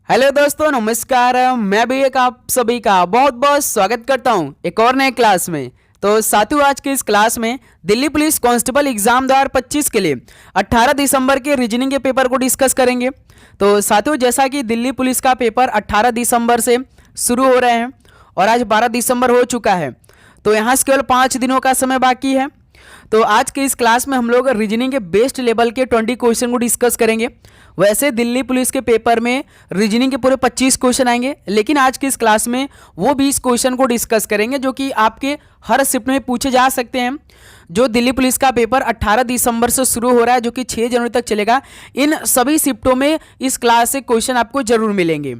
Hello दोस्तों, नमस्कार। मैं भी एक आप सभी का बहुत बहुत स्वागत करता हूं एक और नए क्लास में। तो साथियों, आज के इस क्लास में दिल्ली पुलिस कांस्टेबल एग्जाम 2025 के लिए 18 दिसंबर के रीजनिंग के पेपर को डिस्कस करेंगे। तो साथियों, जैसा कि दिल्ली पुलिस का पेपर 18 दिसंबर से शुरू हो रहे हैं और आज 12 दिसंबर हो चुका है, तो यहाँ से केवल 5 दिनों का समय बाकी है। तो आज के इस क्लास में हम लोग रीजनिंग के बेस्ट लेवल के 20 क्वेश्चन को डिस्कस करेंगे। वैसे दिल्ली पुलिस के पेपर में रीजनिंग के पूरे 25 क्वेश्चन आएंगे, लेकिन आज की इस क्लास में वो 20 क्वेश्चन को डिस्कस करेंगे जो कि आपके हर शिफ्ट में पूछे जा सकते हैं। जो दिल्ली पुलिस का पेपर 18 दिसंबर से शुरू हो रहा है, जो कि 6 जनवरी तक चलेगा, इन सभी शिफ्टों में इस क्लास से क्वेश्चन आपको जरूर मिलेंगे।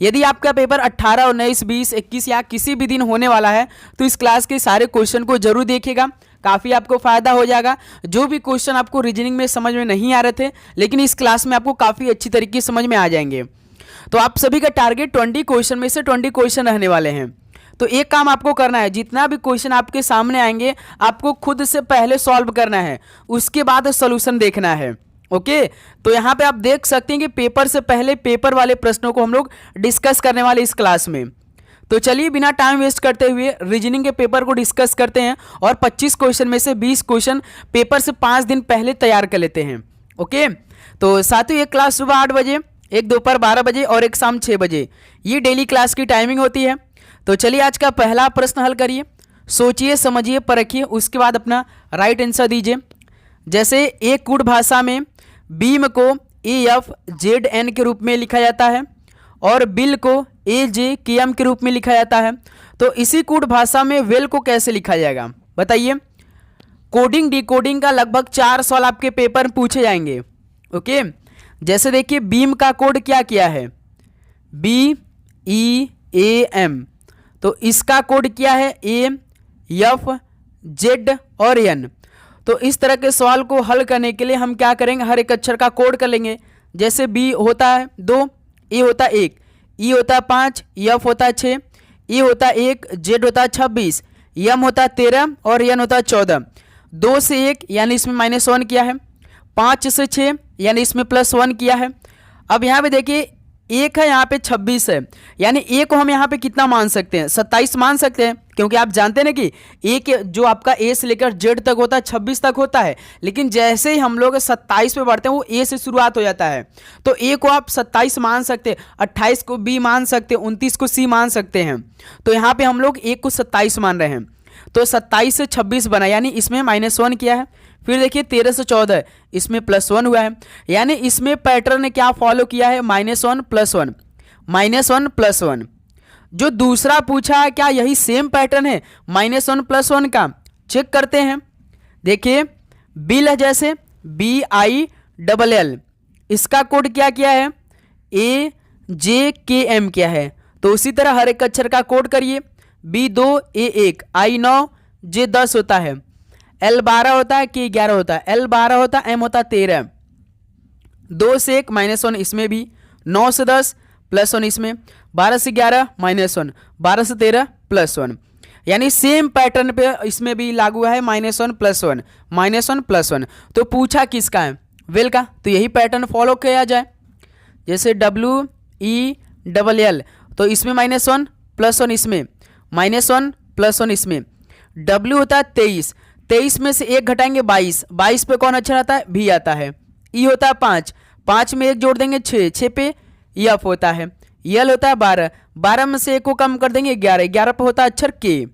यदि आपका पेपर 18, 19, 20, 21 या किसी भी दिन होने वाला है, तो इस क्लास के सारे क्वेश्चन को जरूर देखिएगा, काफ़ी आपको फायदा हो जाएगा। जो भी क्वेश्चन आपको रीजनिंग में समझ में नहीं आ रहे थे, लेकिन इस क्लास में आपको काफ़ी अच्छी तरीके से समझ में आ जाएंगे। तो आप सभी का टारगेट 20 क्वेश्चन में से 20 क्वेश्चन रहने वाले हैं। तो एक काम आपको करना है, जितना भी क्वेश्चन आपके सामने आएंगे आपको खुद से पहले सॉल्व करना है, उसके बाद सोल्यूशन देखना है। ओके, तो यहाँ पे आप देख सकते हैं कि पेपर से पहले पेपर वाले प्रश्नों को हम लोग डिस्कस करने वाले इस क्लास में। तो चलिए बिना टाइम वेस्ट करते हुए रीजनिंग के पेपर को डिस्कस करते हैं और 25 क्वेश्चन में से 20 क्वेश्चन पेपर से 5 दिन पहले तैयार कर लेते हैं। ओके, तो साथियों, एक क्लास सुबह 8 बजे, एक दोपहर 12 बजे और एक शाम 6 बजे, ये डेली क्लास की टाइमिंग होती है। तो चलिए आज का पहला प्रश्न हल करिए, सोचिए, समझिए, परखिए, उसके बाद अपना राइट आंसर दीजिए। जैसे एक कूट भाषा में बीम को AFZN के रूप में लिखा जाता है और बिल को AJKM के रूप में लिखा जाता है, तो इसी कूट भाषा में वेल को कैसे लिखा जाएगा बताइए। कोडिंग डिकोडिंग का लगभग 4 सवाल आपके पेपर में पूछे जाएंगे। ओके, जैसे देखिए बीम का कोड क्या है, BEAM, तो इसका कोड क्या है, AFZ और N। तो इस तरह के सवाल को हल करने के लिए हम क्या करेंगे, हर एक अक्षर का कोड कर लेंगे। जैसे B होता है 2, A होता है 1, E होता है 5, F होता है 6, E होता है 1, Z होता है 26, M होता है 13 और N होता है 14। 2 से 1 यानी इसमें -1 किया है, 5 से 6 यानी इसमें +1 किया है। अब यहाँ पे देखिए 1 है, यहाँ पे 26 है, यानी A को हम यहाँ पे कितना मान सकते हैं, 27 मान सकते हैं, क्योंकि आप जानते हैं ना कि A के जो आपका A से लेकर Z तक होता है 26 तक होता है, लेकिन जैसे ही हम लोग 27 पे बढ़ते हैं वो A से शुरुआत हो जाता है। तो A को आप 27 मान सकते हैं, 28 को B मान सकते हैं, 29 को C मान सकते हैं। तो यहाँ पे हम लोग A को 27 मान रहे हैं, तो 27 से 26 बना, यानी इसमें -1 किया है। फिर देखिए 13 से 14, इसमें +1 हुआ है, यानी इसमें पैटर्न ने क्या फॉलो किया है, -1 +1, -1 +1। जो दूसरा पूछा है क्या यही सेम पैटर्न है -1 +1 का, चेक करते हैं। देखिए बिल है, जैसे BILL, इसका कोड क्या है, AJKM क्या है। तो उसी तरह हर एक अक्षर का कोड करिए, B2 A1, I9 J10 होता है, L12 होता है, K11 होता है, L12 होता है, M होता है 13। 2 से 1 -1 इसमें भी, 9 से 10 +1 इसमें, 12 से 11 -1, 12 से 13 +1, यानी सेम पैटर्न पे इसमें भी लागू है, -1 +1, -1 +1। तो पूछा किसका है, वेल का, तो यही पैटर्न फॉलो किया जाए। जैसे WELL, तो इसमें -1 +1 इसमें, -1 +1 इसमें। W होता है 23, 23 में से 1 घटाएंगे 22, 22 पे कौन अच्छा आता है, भी आता है। E होता है 5, 5 में 1 जोड़ देंगे 6, 6 पे F होता है। L होता है 12, 12 में से 1 को कम कर देंगे 11, 11 पे होता है अक्षर K।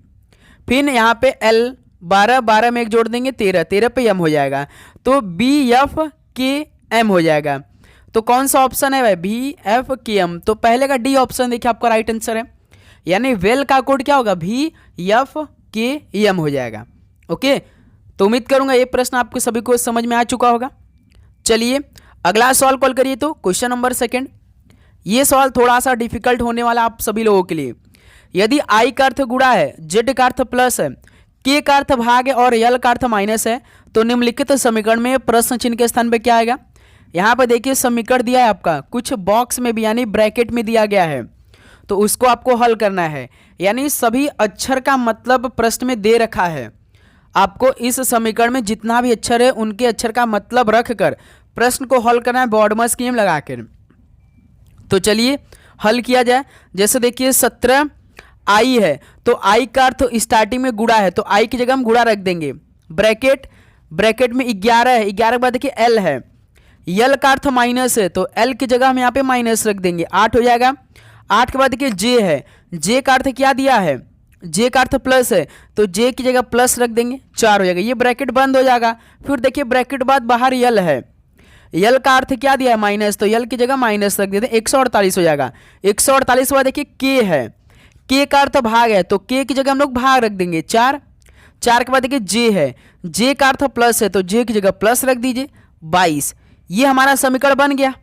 फिर यहाँ पे L 12, 12 में 1 जोड़ देंगे 13, 13 पे M हो जाएगा, तो BFKM हो जाएगा। तो कौन सा ऑप्शन है भाई, BFKM। तो पहले का D ऑप्शन देखिए आपका राइट आंसर है, यानी वेल का कोड क्या होगा, BFKM हो जाएगा। ओके, तो उम्मीद करूंगा ये प्रश्न आपको सभी को समझ में आ चुका होगा। चलिए अगला सवाल कॉल करिए, तो क्वेश्चन नंबर 2। ये सवाल थोड़ा सा डिफिकल्ट होने वाला आप सभी लोगों के लिए। यदि I का अर्थ गुणा है, Z का अर्थ प्लस है, K का अर्थ भाग है और L का अर्थ माइनस है, तो निम्नलिखित समीकरण में प्रश्न चिन्ह के स्थान पे क्या आएगा। यहाँ पे देखिए समीकरण दिया है आपका, कुछ बॉक्स में भी यानी ब्रैकेट में दिया गया है, तो उसको आपको हल करना है, यानी सभी अक्षर का मतलब प्रश्न में दे रखा है। आपको इस समीकरण में जितना भी अक्षर है उनके अक्षर का मतलब रखकर प्रश्न को हल करना है, बॉर्डमर स्कीम लगाकर। तो चलिए हल किया जाए। जैसे देखिए 17 आई है तो आई का अर्थ स्टार्टिंग में गुणा है, तो आई की जगह हम गुणा रख देंगे। ब्रैकेट में 11 है, 11 के बाद देखिए एल है, यल का अर्थ माइनस है तो एल की जगह हम यहाँ पे माइनस रख देंगे, 8 हो जाएगा। 8 के बाद देखिए जे है, जे का अर्थ क्या दिया है, जे का अर्थ प्लस है तो जे की जगह प्लस रख देंगे, 4 हो जाएगा। ये ब्रैकेट बंद हो जाएगा। फिर देखिए ब्रैकेट बाद बाहर यल है, यल का अर्थ क्या दिया है माइनस, तो यल की जगह माइनस रख देते हैं, 148 हो जाएगा। 148 के बाद देखिए के है, के का अर्थ भाग है तो के की जगह हम लोग भाग रख देंगे, 4। 4 के बाद देखिए जे है, जे का अर्थ प्लस है तो जे की जगह प्लस रख दीजिए, 22। ये हमारा समीकरण बन गया।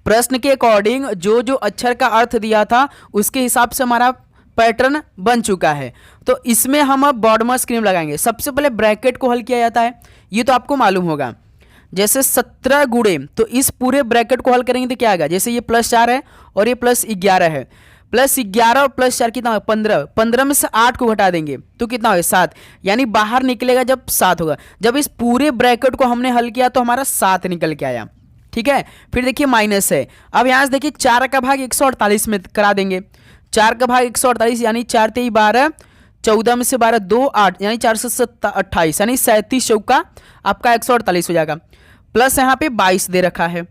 प्रश्न के अकॉर्डिंग जो जो अक्षर का अर्थ दिया था उसके हिसाब से हमारा पैटर्न बन चुका है। तो इसमें हम अब बॉर्डमर स्क्रीन लगाएंगे। सबसे पहले ब्रैकेट को हल किया जाता है, ये तो आपको मालूम होगा। जैसे 17 गुणे तो इस पूरे ब्रैकेट को हल करेंगे तो क्या आएगा, जैसे ये +4 है और ये +11 है, +11 और +4 कितना होगा 15, 15 में से 8 को घटा देंगे तो कितना होगा 7, यानी बाहर निकलेगा जब 7 होगा। जब इस पूरे ब्रैकेट को हमने हल किया तो हमारा 7 निकल के आया, ठीक है। फिर देखिए माइनस है, अब यहाँ से देखिए 4 का भाग 148 में करा देंगे, 4 का भाग 148 यानी 4 × 3 = 12, 14 में से 12 2 8 यानी 4 से 28 यानी 37 चौका आपका 148 हो जाएगा। प्लस यहाँ पे 22 दे रखा है।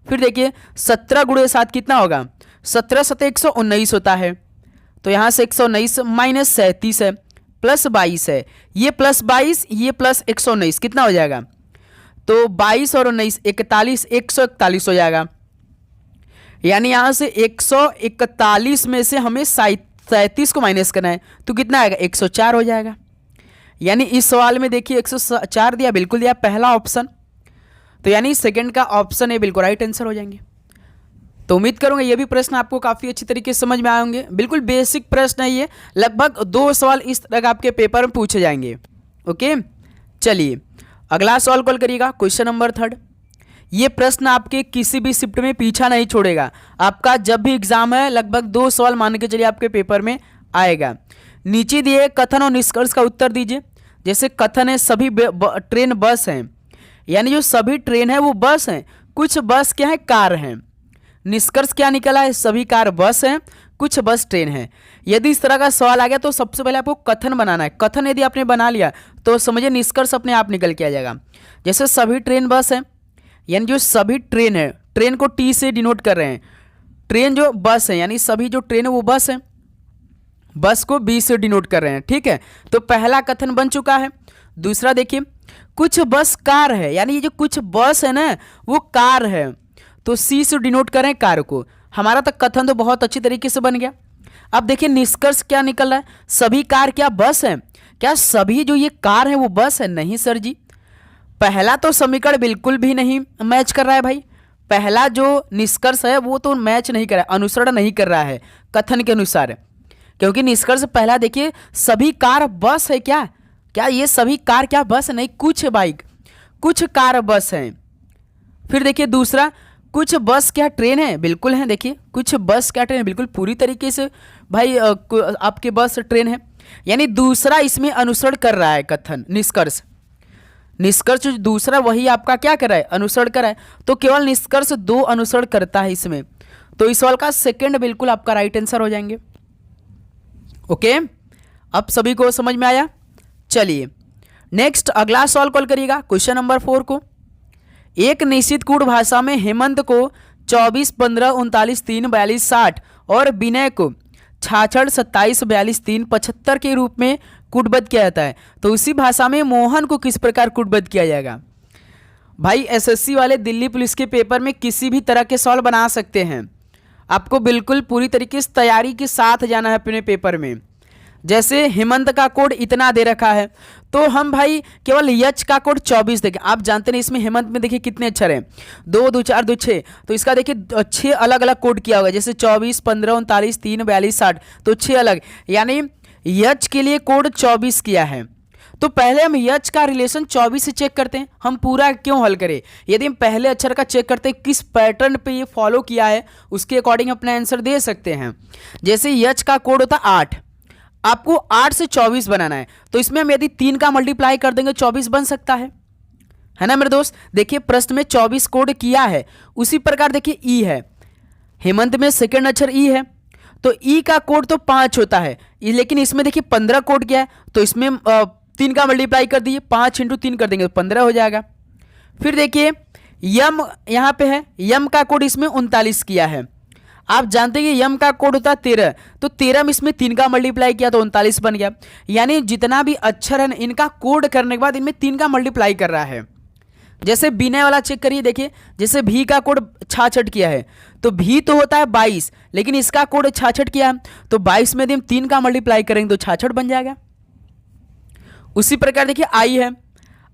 फिर देखिए 17 × 7 कितना होगा, 17 × 7 119 होता है, तो यहाँ से 119 माइनस 37 है, प्लस 22 है, ये +22 ये +119 कितना हो जाएगा, तो 22 और 19 41 141 हो जाएगा। यानी यहाँ से 141 में से हमें 37 को माइनस करना है तो कितना आएगा 104 हो जाएगा। यानी इस सवाल में देखिए 104 दिया, बिल्कुल दिया पहला ऑप्शन, तो यानी सेकंड का ऑप्शन है बिल्कुल राइट आंसर हो जाएंगे। तो उम्मीद करूंगा ये भी प्रश्न आपको काफ़ी अच्छी तरीके से समझ में आए होंगे। बिल्कुल बेसिक प्रश्न है ये, लगभग 2 सवाल इस तरह आपके पेपर में पूछे जाएंगे। ओके चलिए अगला सवाल कॉल करिएगा, क्वेश्चन नंबर 3। ये प्रश्न आपके किसी भी शिफ्ट में पीछा नहीं छोड़ेगा, आपका जब भी एग्जाम है लगभग 2 सवाल मान के चलिए आपके पेपर में आएगा। नीचे दिए कथन और निष्कर्ष का उत्तर दीजिए। जैसे कथन है सभी ट्रेन बस हैं, यानी जो सभी ट्रेन है वो बस हैं, कुछ बस क्या है कार हैं। निष्कर्ष क्या निकला है, सभी कार बस हैं, कुछ बस ट्रेन है। यदि इस तरह का सवाल आ गया तो सबसे पहले आपको कथन बनाना है। कथन यदि आपने बना लिया तो समझिए निष्कर्ष अपने आप निकल के आ जाएगा। जैसे सभी ट्रेन बस है, यानी जो सभी ट्रेन है, ट्रेन को टी से डिनोट कर रहे हैं, ट्रेन जो बस है यानी सभी जो ट्रेन है वो बस है, बस को बी से डिनोट कर रहे हैं, ठीक है। तो पहला कथन बन चुका है। दूसरा देखिए कुछ बस कार है, यानी ये जो कुछ बस है ना वो कार है, तो सी से डिनोट करें कार को। हमारा तो कथन तो बहुत अच्छी तरीके से बन गया। अब देखिए निष्कर्ष क्या निकल रहा है, सभी कार क्या बस है, क्या सभी जो ये कार है वो बस है, नहीं सर जी। पहला तो समीकरण बिल्कुल भी नहीं मैच कर रहा है भाई, पहला जो निष्कर्ष है वो तो मैच नहीं कर रहा है, अनुसरण नहीं कर रहा है कथन के अनुसार, क्योंकि निष्कर्ष पहला देखिए सभी कार बस है, क्या क्या ये सभी कार क्या बस है, नहीं कुछ बाइक कुछ कार बस हैं। फिर देखिए दूसरा कुछ बस क्या ट्रेन है, बिल्कुल है, देखिए कुछ बस क्या ट्रेन है, बिल्कुल पूरी तरीके से भाई आपके बस ट्रेन है। यानी दूसरा इसमें अनुसरण कर रहा है कथन निष्कर्ष, निष्कर्ष दूसरा वही आपका क्या कर रहा है अनुसरण कर रहा है, तो केवल निष्कर्ष 2 अनुसरण करता है इसमें, तो इस सवाल का सेकंड बिल्कुल आपका राइट आंसर हो जाएंगे। ओके अब सभी को समझ में आया। चलिए नेक्स्ट अगला सवाल कॉल करिएगा, क्वेश्चन नंबर 4 को। एक निश्चित कूट भाषा में हेमंत को 24, 15, 39, 3, 42, 60 और विनय को 66, 27, 42, 3, 75 के रूप में कूटबद्ध किया जाता है, तो उसी भाषा में मोहन को किस प्रकार कूटबद्ध किया जाएगा। भाई एसएससी वाले दिल्ली पुलिस के पेपर में किसी भी तरह के सवाल बना सकते हैं, आपको बिल्कुल पूरी तरीके से तैयारी के साथ जाना है अपने पेपर में। जैसे हेमंत का कोड इतना दे रखा है तो हम भाई केवल यच का कोड 24 देखें। आप जानते नहीं इसमें हेमंत में देखिए कितने अक्षर हैं, 2, 2, 4, 2, 6, तो इसका देखिए 6 अलग अलग कोड किया होगा, जैसे 24, 15, 39, 3, 42, 60, तो 6 अलग, यानी यच के लिए कोड 24 किया है। तो पहले हम यच का रिलेशन 24 से चेक करते हैं, हम पूरा क्यों हल करें। यदि हम पहले अक्षर का चेक करते हैं किस पैटर्न पे ये फॉलो किया है उसके अकॉर्डिंग अपना आंसर दे सकते हैं। जैसे यच का कोड होता 8, आपको 8 से 24 बनाना है, तो इसमें हम यदि 3 का मल्टीप्लाई कर देंगे 24 बन सकता है ना मेरे दोस्त। देखिए प्रश्न में 24 कोड किया है, उसी प्रकार देखिए ई है, हेमंत में सेकंड अक्षर ई है, तो ई का कोड तो 5 होता है, लेकिन इसमें देखिए 15 कोड क्या है, तो इसमें 3 का मल्टीप्लाई कर दिए, 5 × 3 कर देंगे तो 15 हो जाएगा। फिर देखिए यम यहाँ पे है, यम का कोड इसमें 39 किया है। आप जानते हैं कि यम का कोड होता है 13, तो 13 में इसमें 3 का मल्टीप्लाई किया तो 39 बन गया। यानी जितना भी अक्षर है इनका कोड करने के बाद इनमें 3 का मल्टीप्लाई कर रहा है। जैसे बिना वाला चेक करिए, देखिए जैसे भी का कोड 66 किया है, तो भी तो होता है 22, लेकिन इसका कोड 66 किया है, तो 22 में यदि हम 3 का मल्टीप्लाई करेंगे तो 66 बन जाएगा। उसी प्रकार देखिए आई है,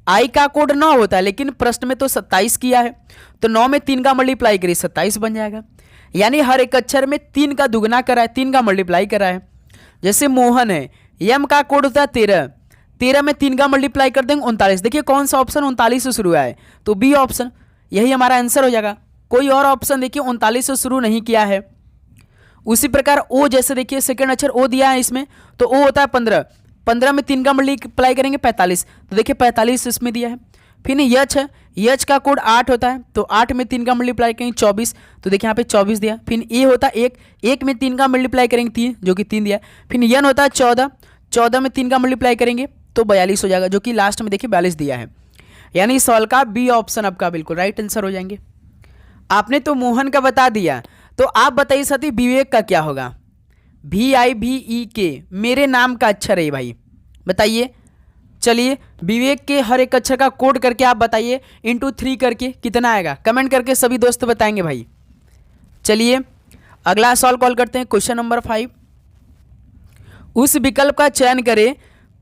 आई का कोड 9 होता है, लेकिन प्रश्न में तो 27 किया है, तो 9 में 3 का मल्टीप्लाई करिए 27 बन जाएगा। यानी हर एक अक्षर में 3 का दुगना करा है, 3 का मल्टीप्लाई करा है। जैसे मोहन है, यम का कोड होता है 13, 13 में 3 का मल्टीप्लाई कर देंगे 39। देखिए कौन सा ऑप्शन 39 से शुरू हुआ है, तो बी ऑप्शन, यही हमारा आंसर हो जाएगा। कोई और ऑप्शन देखिए 39 से शुरू नहीं किया है। उसी प्रकार ओ, जैसे देखिए सेकंड अक्षर ओ दिया है इसमें, तो ओ होता है 15, 15 में 3 का मल्टीप्लाई करेंगे 45, तो देखिए 45 इसमें दिया है। फिर यच है, यच का कोड 8 होता है, तो 8 में 3 का मल्टीप्लाई करेंगे 24, तो देखिए यहाँ पे 24 दिया। फिर ए होता है 1, 1 में 3 का मल्टीप्लाई करेंगे 3, जो कि 3 दिया। फिर यन होता है 14, 14 में 3 का मल्टीप्लाई करेंगे तो 42 हो जाएगा, जो कि लास्ट में देखिए 42 दिया है। यानी इस सवाल का बी ऑप्शन आपका बिल्कुल राइट आंसर हो जाएंगे। आपने तो मोहन का बता दिया, तो आप बताइए साथी विवेक का क्या होगा। VIVEK मेरे नाम का अक्षर है भाई, बताइए। चलिए विवेक के हर एक अक्षर का कोड करके आप बताइए, × 3 करके कितना आएगा, कमेंट करके सभी दोस्त बताएंगे भाई। चलिए अगला सवाल कॉल करते हैं, क्वेश्चन नंबर 5। उस विकल्प का चयन करें,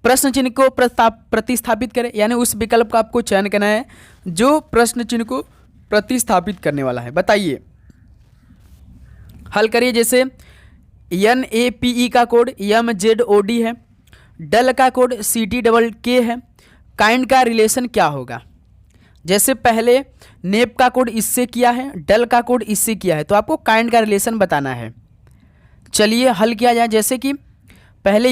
प्रश्न चिन्ह को प्रतिस्थापित करें। यानी उस विकल्प का आपको चयन करना है जो प्रश्न चिन्ह को प्रतिस्थापित करने वाला है। बताइए, हल करिए। जैसे NAPE का कोड MZOD है, डल का कोड CTKK है, काइंड का रिलेशन क्या होगा। जैसे पहले नेप का कोड इससे किया है, डल का कोड इससे किया है, तो आपको काइंड का रिलेशन बताना है। चलिए हल किया जाए। जैसे कि पहले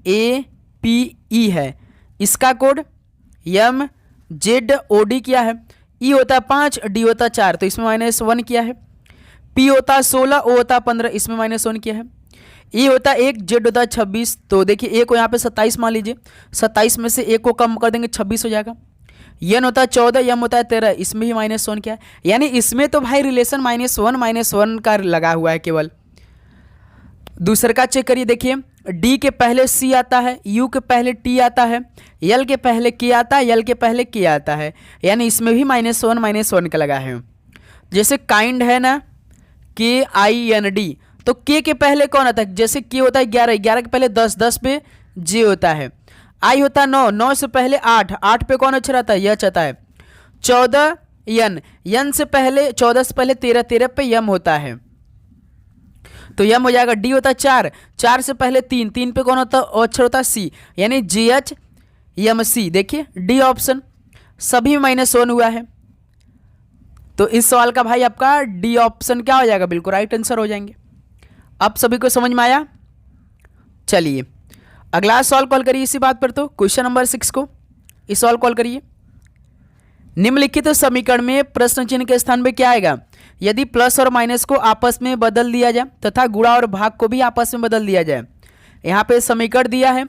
NAPE है, इसका कोड MZOD किया है, ई होता है 5, डी होता है 4, तो इसमें -1 किया है। पी होता है 16, ओ होता है 15, इसमें -1 किया है। ई होता है 1, जेड होता है 26, तो देखिए ए को यहाँ पे 27 मान लीजिए, 27 में से 1 को कम कर देंगे 26 हो जाएगा। यन होता है 14, यम होता है 13, इसमें ही -1 किया है। यानी इसमें तो भाई रिलेशन -1 का लगा हुआ है केवल। दूसरे का चेक करिए, देखिए डी के पहले सी आता है, यू के पहले टी आता है, यल के पहले के आता है, यल के पहले के आता है, यानी इसमें भी -1 का लगा है। जैसे काइंड है ना, KIND, तो के पहले कौन आता है। जैसे के होता है 11, 11 के पहले 10, 10 पे जे होता है। आई होता है 9, 9 से पहले 8, 8 पे कौन अक्षर आता है, यच आता है। 14 यन, यन से पहले 14 से पहले 13, 13 पे यम होता है, तो यम हो जाएगा। डी होता है 4, 4 से पहले 3, 3 पे कौन होता है, अक्षर होता है सी, यानी GHMC। देखिए डी ऑप्शन, सभी -1 हुआ है, तो इस सवाल का भाई आपका डी ऑप्शन क्या हो जाएगा, बिल्कुल राइट आंसर हो जाएंगे। अब सभी को समझ में आया। चलिए अगला सवाल कॉल करिए इसी बात पर, तो क्वेश्चन नंबर 6 को इस सवाल कॉल करिए। निम्नलिखित समीकरण में प्रश्न चिन्ह के स्थान पे क्या आएगा यदि प्लस और माइनस को आपस में बदल दिया जाए तथा गुणा और भाग को भी आपस में बदल दिया जाए। यहाँ पे समीकरण दिया है,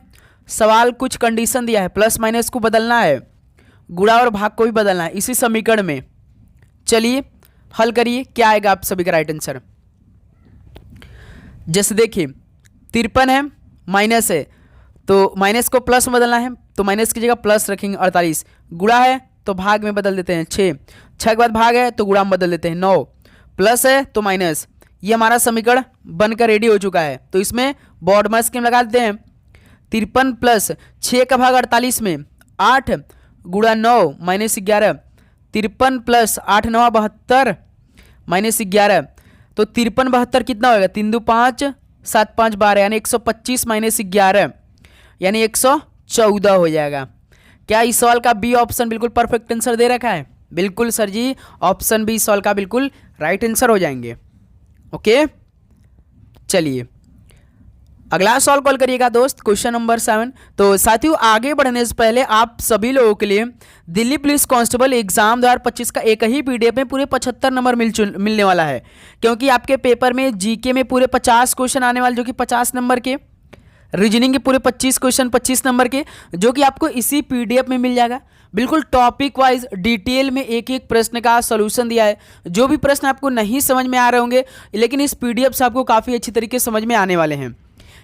सवाल कुछ कंडीशन दिया है, प्लस माइनस को बदलना है, गुणा और भाग को भी बदलना है इसी समीकरण में। चलिए हल करिए, क्या आएगा आप सभी का राइट आंसर। जैसे देखिए 53 है, माइनस है, तो माइनस को प्लस में बदलना है, तो माइनस की जगह प्लस रखेंगे 48, गुणा है तो भाग में बदल देते हैं 6, 6 के बाद भाग है तो गुणा में बदल देते हैं 9, प्लस है तो माइनस। ये हमारा समीकरण बनकर रेडी हो चुका है, तो इसमें बॉर्ड में स्कीम लगा देते हैं। 53 प्लस 6 का भाग 48 में 8 गुणा 9 -11, 53 प्लस 8 9 72 -11, तो 53 72 कितना होगा, 3 2 5 7 5 12, यानी 125 -11 यानी 114 हो जाएगा। क्या इस सवाल का बी ऑप्शन बिल्कुल परफेक्ट आंसर दे रखा है। बिल्कुल सर जी, ऑप्शन बी इस सवाल का बिल्कुल राइट आंसर हो जाएंगे। ओके चलिए अगला सॉल्व कॉल करिएगा दोस्त, क्वेश्चन नंबर 7। तो साथियों आगे बढ़ने से पहले आप सभी लोगों के लिए दिल्ली पुलिस कांस्टेबल एग्जाम 2025 का एक ही पीडीएफ में पूरे 75 नंबर मिलने वाला है, क्योंकि आपके पेपर में जीके में पूरे 50 क्वेश्चन आने वाले जो कि 50 नंबर के, रीजनिंग के पूरे 25 क्वेश्चन 25 नंबर के, जो कि आपको इसी पीडीएफ में मिल जाएगा। बिल्कुल टॉपिक वाइज डिटेल में एक एक प्रश्न का सॉल्यूशन दिया है। जो भी प्रश्न आपको नहीं समझ में आ रहे होंगे, लेकिन इस पीडीएफ से आपको काफ़ी अच्छी तरीके से समझ में आने वाले हैं।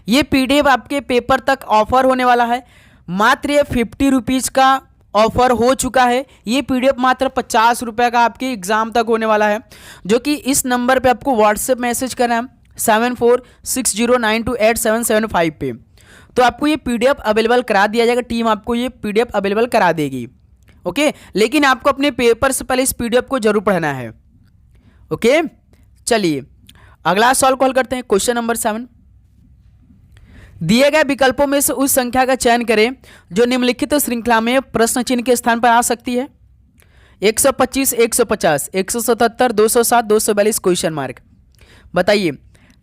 ये पीडीएफ आपके पेपर तक ऑफर होने वाला है। मात्र ये 50 रुपीज़ का ऑफर हो चुका है। ये पीडीएफ मात्र 50 रुपये का आपके एग्जाम तक होने वाला है, जो कि इस नंबर पे आपको व्हाट्सएप मैसेज करना है 7460928775 पे। तो आपको ये पीडीएफ अवेलेबल करा दिया जाएगा, टीम आपको ये पीडीएफ अवेलेबल करा देगी। ओके, लेकिन आपको अपने पेपर से पहले इस पीडीएफ को जरूर पढ़ना है। ओके, चलिए अगला सॉल्व कॉल करते हैं, क्वेश्चन नंबर 7। दिए गए विकल्पों में से उस संख्या का चयन करें जो निम्नलिखित श्रृंखला में प्रश्न चिन्ह के स्थान पर आ सकती है। 125, 150, 177, 207, 242 क्वेश्चन मार्क। बताइए,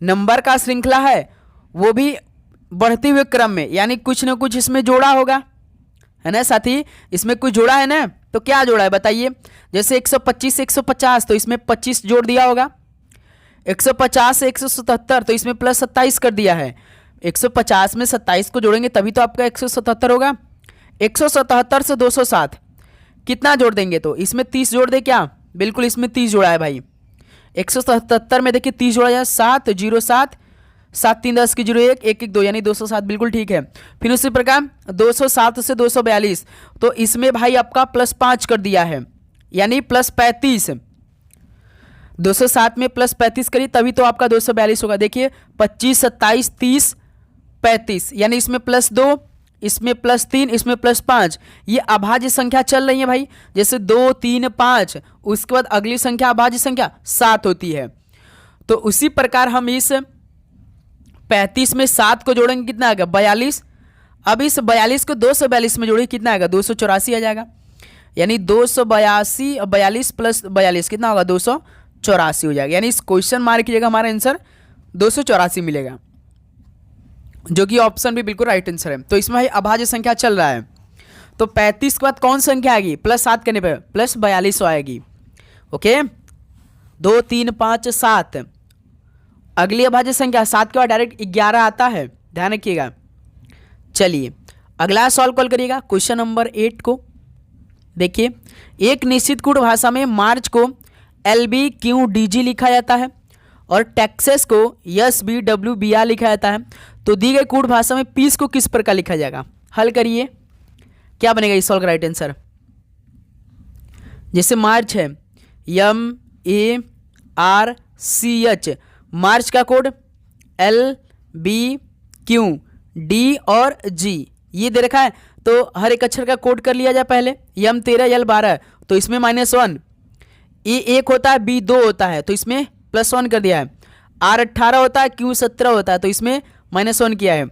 नंबर का श्रृंखला है, वो भी बढ़ते हुए क्रम में, यानी कुछ ना कुछ इसमें जोड़ा होगा, है ना साथी? इसमें कुछ जोड़ा है ना, तो क्या जोड़ा है बताइए? जैसे 125 150 तो इसमें 25 जोड़ दिया होगा। 150 से 177 तो इसमें प्लस 27 कर दिया है। 150 में 27 को जोड़ेंगे तभी तो आपका 177 होगा। 177 से 207 कितना जोड़ देंगे? तो इसमें 30 जोड़ दे क्या? बिल्कुल इसमें 30 जोड़ा है भाई। 177 में देखिए 30 जोड़ा जाए 7 0 7 7 3 10 की 0 1 1 1 2 यानी 207, बिल्कुल ठीक है। फिर उसी प्रकार 207 से 242 तो इसमें भाई आपका प्लस 5 कर दिया है, यानी प्लस 35। 207 में प्लस 35 करिए तभी तो आपका 242 होगा। देखिए 25 27 30 35, यानी इसमें प्लस 2, इसमें प्लस 3, इसमें प्लस 5। ये अभाज्य संख्या चल रही है भाई, जैसे 2 3 5, उसके बाद अगली संख्या अभाज्य संख्या 7 होती है। तो उसी प्रकार हम इस 35 में 7 को जोड़ेंगे, कितना आएगा? 42। अब इस 42 को 242 में जोड़ेंगे, कितना आएगा? 284 आ जाएगा। यानी 282 और 42 प्लस 42 कितना होगा? 284 हो जाएगा। यानी इस क्वेश्चन मार्क कीजिएगा, हमारा आंसर 284 मिलेगा, जो कि ऑप्शन भी बिल्कुल राइट आंसर है। तो इसमें भाई अभाज्य संख्या चल रहा है। तो 35 के बाद कौन संख्या आएगी? प्लस 7 करने पर प्लस 42 आएगी। ओके, 2 3 5 7, अगली अभाज्य संख्या 7 के बाद डायरेक्ट 11 आता है, ध्यान रखिएगा। चलिए अगला सॉल्व कॉल करिएगा, क्वेश्चन नंबर 8 को। देखिए, एक निश्चित कूट भाषा में मार्च को LBQDG लिखा जाता है और टेक्सास को SBWBR लिखा जाता है। तो दी गई कूट भाषा में पीस को किस प्रकार लिखा जाएगा? हल करिए, क्या बनेगा इस सॉल्व का राइट आंसर? जैसे मार्च है MARCH, मार्च का कोड LBQD और G ये दे रखा है। तो हर एक अक्षर का कोड कर लिया जाए पहले। M 13 L 12 तो इसमें -1, E 1 होता है, B 2 होता है तो इसमें +1 कर दिया है। R 18 होता है, Q 17 होता है तो इसमें -1 किया है।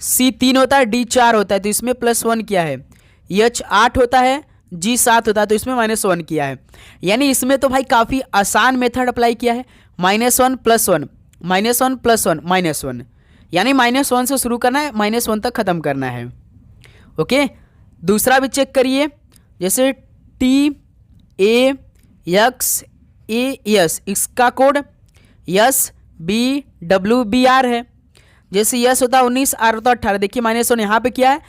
C 3 होता है, D 4 होता है तो इसमें +1 किया है। H 8 होता है, G 7 होता है तो इसमें -1 किया है। यानी इसमें तो भाई काफ़ी आसान मेथड अप्लाई किया है। -1 +1 -1 +1 -1, यानी -1 से शुरू करना है, -1 तक ख़त्म करना है। ओके, दूसरा भी चेक करिए, जैसे TAXAS इसका कोड SBWBR है। जैसे यस होता है 19, आर होता है 18। देखिए -1 यहाँ पे क्या है,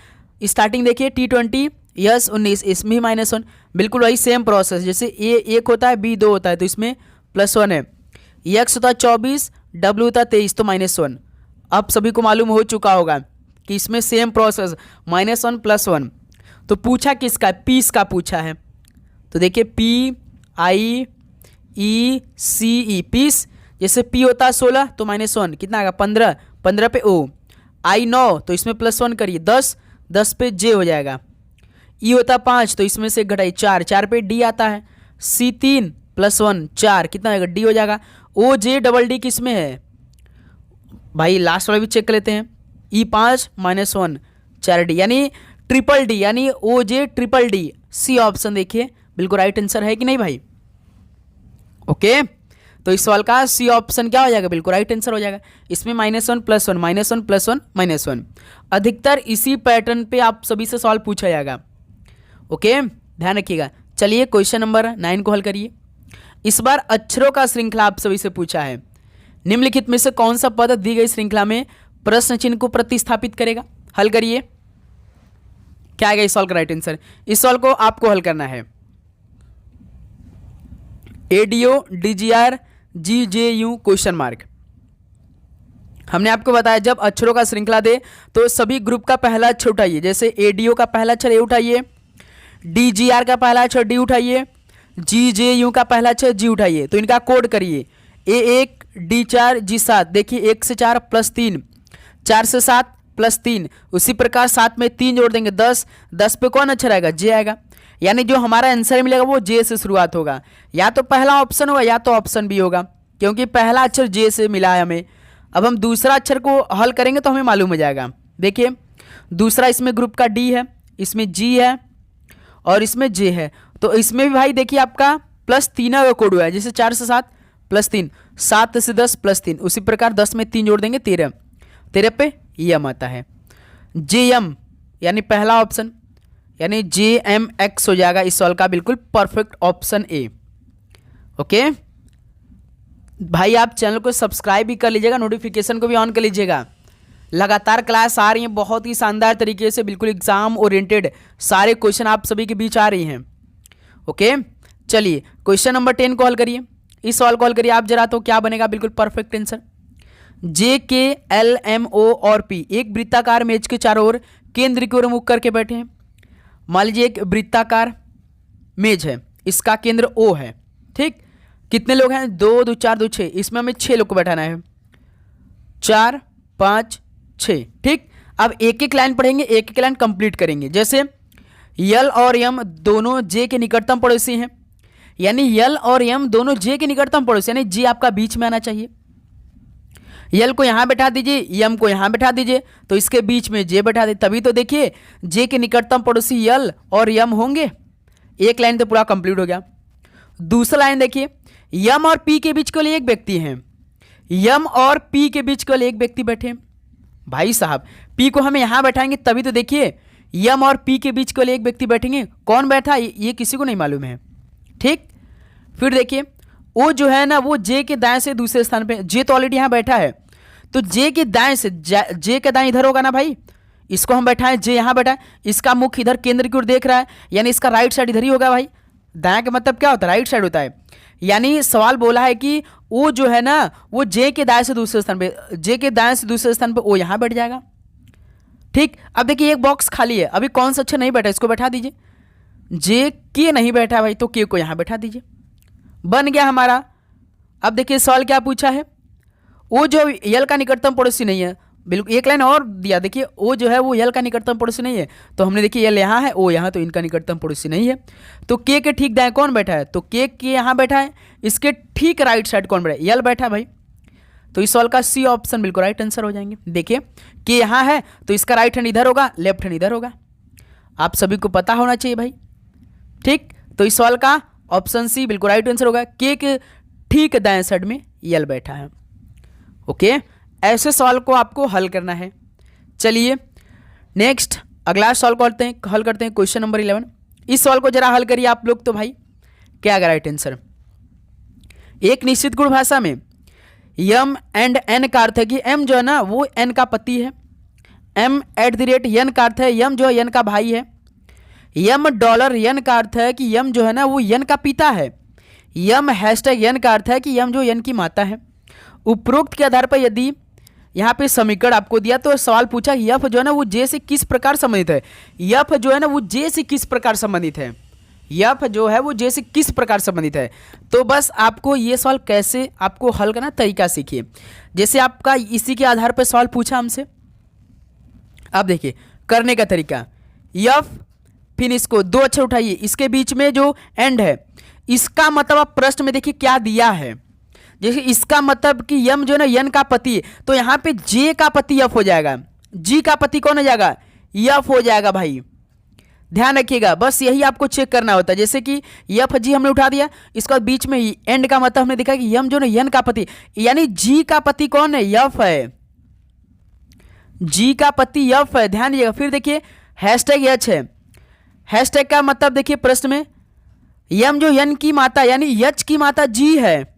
स्टार्टिंग देखिए T20 यस 19, इसमें -1, बिल्कुल वही सेम प्रोसेस। जैसे A 1 होता है, B 2 होता है तो इसमें +1 है। X होता है 24, W होता है 23 तो -1। अब सभी को मालूम हो चुका होगा कि इसमें सेम प्रोसेस -1 +1। तो पूछा किसका? पीस का पूछा है। तो देखिए PIECE पीस। जैसे P होता है 16 तो -1 कितना आएगा? 15, 15 पे O। I 9 तो इसमें +1 करिए, 10, 10 पे J हो जाएगा। E होता है 5 तो इसमें से घटाइए 4, 4 पे D आता है। C 3 +1 4 कितना आएगा? D हो जाएगा। OJDD किस में है भाई? लास्ट वाला भी चेक कर लेते हैं। E 5 -1 4D, यानी ट्रिपल D, यानी OJDD। C ऑप्शन देखिए बिल्कुल राइट आंसर है कि नहीं भाई? ओके, तो इस सवाल का सी ऑप्शन क्या हो जाएगा, बिल्कुल राइट आंसर हो जाएगा। इसमें -1 +1 -1 +1 -1 अधिकतर इसी पैटर्न पे आप सभी से सवाल पूछा जाएगा। ओके, ध्यान रखिएगा। चलिए क्वेश्चन नंबर 9 को हल करिए। इस बार अक्षरों का श्रृंखला आप सभी से पूछा है। निम्नलिखित में से कौन सा पद दी गई श्रृंखला में प्रश्न चिन्ह को प्रतिस्थापित करेगा? हल करिए। क्या आएगा इस सवाल का राइट आंसर? इस सवाल को आपको हल करना है। ADO DGR GJU question mark. हमने आपको बताया जब अक्षरों का श्रृंखला दे तो सभी ग्रुप का पहला अक्षर उठाइए। जैसे ADO का पहला अक्षर A उठाइए, DGR का पहला अक्षर D उठाइए, GJU का पहला अक्षर G उठाइए। तो इनका कोड करिए। A1 D4 G7। देखिए 1 से 4 +3, 4 से 7 +3, उसी प्रकार 7 में 3 जोड़ देंगे 10, 10 पे कौन अक्षर आएगा? J आएगा। यानी जो हमारा आंसर मिलेगा वो J से शुरुआत होगा। या तो पहला ऑप्शन होगा या तो ऑप्शन बी होगा, क्योंकि पहला अक्षर J से मिला है हमें। अब हम दूसरा अक्षर को हल करेंगे तो हमें मालूम हो जाएगा। देखिए दूसरा इसमें ग्रुप का D है, इसमें G है और इसमें J है। तो इसमें भी भाई देखिए आपका +3 का कोड हुआ है। जैसे 4 से 7 +3, 7 से 10 +3, उसी प्रकार 10 में 3 जोड़ देंगे 13, 13 पे यम आता है। JM यानी पहला ऑप्शन, यानी JMX हो जाएगा इस सवाल का बिल्कुल परफेक्ट ऑप्शन ए। ओके भाई, आप चैनल को सब्सक्राइब भी कर लीजिएगा, नोटिफिकेशन को भी ऑन कर लीजिएगा। लगातार क्लास आ रही है बहुत ही शानदार तरीके से, बिल्कुल एग्जाम ओरिएंटेड सारे क्वेश्चन आप सभी के बीच आ रही हैं। ओके चलिए क्वेश्चन नंबर 10 को हल करिए। इस सवाल को हल करिए आप जरा, तो क्या बनेगा बिल्कुल परफेक्ट आंसर। JKLMO और P एक वृत्ताकार मेज के चारों ओर केंद्र की ओर मुख करके बैठे हैं। मान लीजिए एक वृत्ताकार मेज है, इसका केंद्र O है। ठीक, कितने लोग हैं? 2 2 4 2 6, इसमें हमें 6 लोग को बैठाना है। 4 5 6। ठीक, अब एक एक लाइन पढ़ेंगे, एक एक लाइन कंप्लीट करेंगे। जैसे यल और यम दोनों J के निकटतम पड़ोसी हैं, यानी यल और यम दोनों J के निकटतम पड़ोसी, यानी J आपका बीच में आना चाहिए। यल को यहां बैठा दीजिए, यम को यहां बैठा दीजिए, तो इसके बीच में J बैठा दे, तभी तो देखिए J के निकटतम पड़ोसी यल और यम होंगे। एक लाइन तो पूरा कंप्लीट हो गया। दूसरा लाइन देखिए, यम और P के बीच केवल एक व्यक्ति है, यम और P के बीच केवल एक व्यक्ति बैठे। भाई साहब P को हम यहां बैठाएंगे तभी तो देखिए यम और P के बीच केवल एक व्यक्ति बैठेंगे। कौन बैठा ये किसी को नहीं मालूम है। ठीक, फिर देखिए O जो है ना वो J के दाएं से दूसरे स्थान पे, J तो ऑलरेडी यहां बैठा है, तो J के दाएं से, J के दाएं इधर होगा ना भाई, इसको हम बैठाएं, J यहां बैठा है, इसका मुख इधर केंद्र की ओर देख रहा है, यानी इसका राइट साइड इधर ही होगा भाई। दाएं का मतलब क्या होता है? राइट साइड होता है। यानी सवाल बोला है कि O जो है ना वो J के दाएं से दूसरे स्थान पे, J के दाएं से दूसरे स्थान पे O यहां बैठ जाएगा। ठीक, अब देखिए एक बॉक्स खाली है, अभी कौन सा अक्षर नहीं बैठा, इसको बैठा दीजिए। J के नहीं बैठा भाई, तो K को यहां बैठा दीजिए, बन गया हमारा। अब देखिए सवाल क्या पूछा है, O जो यल का निकटतम पड़ोसी नहीं है, बिल्कुल एक लाइन और दिया। देखिए O जो है वो यल का निकटतम पड़ोसी नहीं है, तो हमने देखिए यल यहाँ है, O यहाँ, तो इनका निकटतम पड़ोसी नहीं है। तो K के ठीक दाएं कौन बैठा है? तो K के यहाँ बैठा है, इसके ठीक राइट साइड कौन बैठा है? यल बैठा है भाई। तो इस सवाल का सी ऑप्शन बिल्कुल राइट आंसर हो जाएंगे। देखिए K यहाँ है तो इसका राइट हैंड इधर होगा, लेफ्ट हैंड इधर होगा। आप सभी को पता होना चाहिए भाई। ठीक, तो इस सवाल का ऑप्शन सी बिल्कुल राइट आंसर होगा। K के ठीक दाएं साइड में यल बैठा है। ओके, ऐसे सवाल को आपको हल करना है। चलिए नेक्स्ट अगला सवाल को हल करते हैं क्वेश्चन नंबर 11। इस सवाल को जरा हल करिए आप लोग, तो भाई क्या आएगा राइट आंसर। एक निश्चित गुण भाषा में यम एंड एन का अर्थ है कि एम जो है ना वो एन का पति है, एम @ का अर्थ है यम जो है यन का भाई है, यम $यन का अर्थ है कि यम जो है ना वो यन का पिता है, यम #यन का अर्थ है कि यम जो यन की माता है। उपरोक्त के आधार पर यदि यहाँ पे समीकरण आपको दिया तो सवाल पूछा यफ जो है ना वो J से किस प्रकार संबंधित है, यफ जो है ना वो J से किस प्रकार संबंधित है, यफ जो है वो J से किस प्रकार संबंधित है। तो बस आपको ये सवाल कैसे आपको हल करना तरीका सीखिए। जैसे आपका इसी के आधार पर सवाल पूछा हमसे, अब देखिए करने का तरीका, यफ फिर इसको 2 अक्षर उठाइए, इसके बीच में जो एंड है इसका मतलब आप प्रश्न में देखिए क्या दिया है। जैसे इसका मतलब कि यम जो है ना यन का पति है, तो यहाँ पे J का पति यफ हो जाएगा, G का पति कौन हो जाएगा? यफ हो जाएगा भाई। ध्यान रखिएगा, बस यही आपको चेक करना होता है। जैसे कि यफ जी हमने उठा दिया, इसके बाद बीच में एंड का मतलब हमने देखा कि यम जो ना यन का पति, यानी जी का पति कौन है? यफ है, जी का पति यफ है, ध्यान दीजिएगा। फिर देखिए हैशटैग यच है, हैशटैग का मतलब देखिए प्रश्न में यम जो यन की माता यानी यच की माता जी है,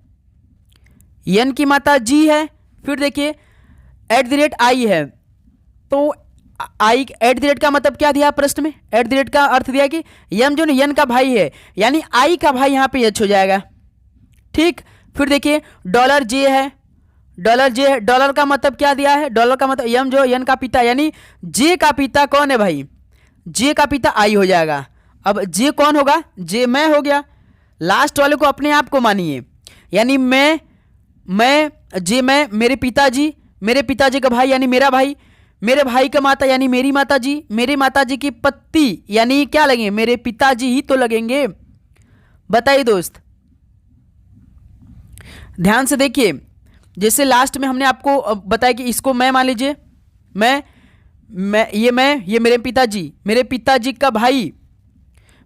यन की माता जी है। फिर देखिए @आई है, तो आई @ का मतलब क्या दिया प्रश्न में? @ का अर्थ दिया कि यम जो यन का भाई है, यानी आई का भाई यहां पे यच हो जाएगा, ठीक। फिर देखिए $J है, $J है, डॉलर का मतलब क्या दिया है? डॉलर का मतलब यम जो यन का पिता यानी जे का पिता कौन है भाई? जे का पिता आई हो जाएगा। अब जे कौन होगा? जे मैं हो गया। लास्ट वाले को अपने आप को मानिए, यानी मैं जे मैं, मेरे पिताजी का भाई यानी मेरा भाई, मेरे भाई का माता यानी मेरी माता जी, मेरे माता जी की पत्नी यानी क्या लगेंगे? मेरे पिताजी ही तो लगेंगे। बताइए दोस्त, ध्यान से देखिए। जैसे लास्ट में हमने आपको बताया कि इसको मैं मान लीजिए, ये मेरे पिताजी का भाई,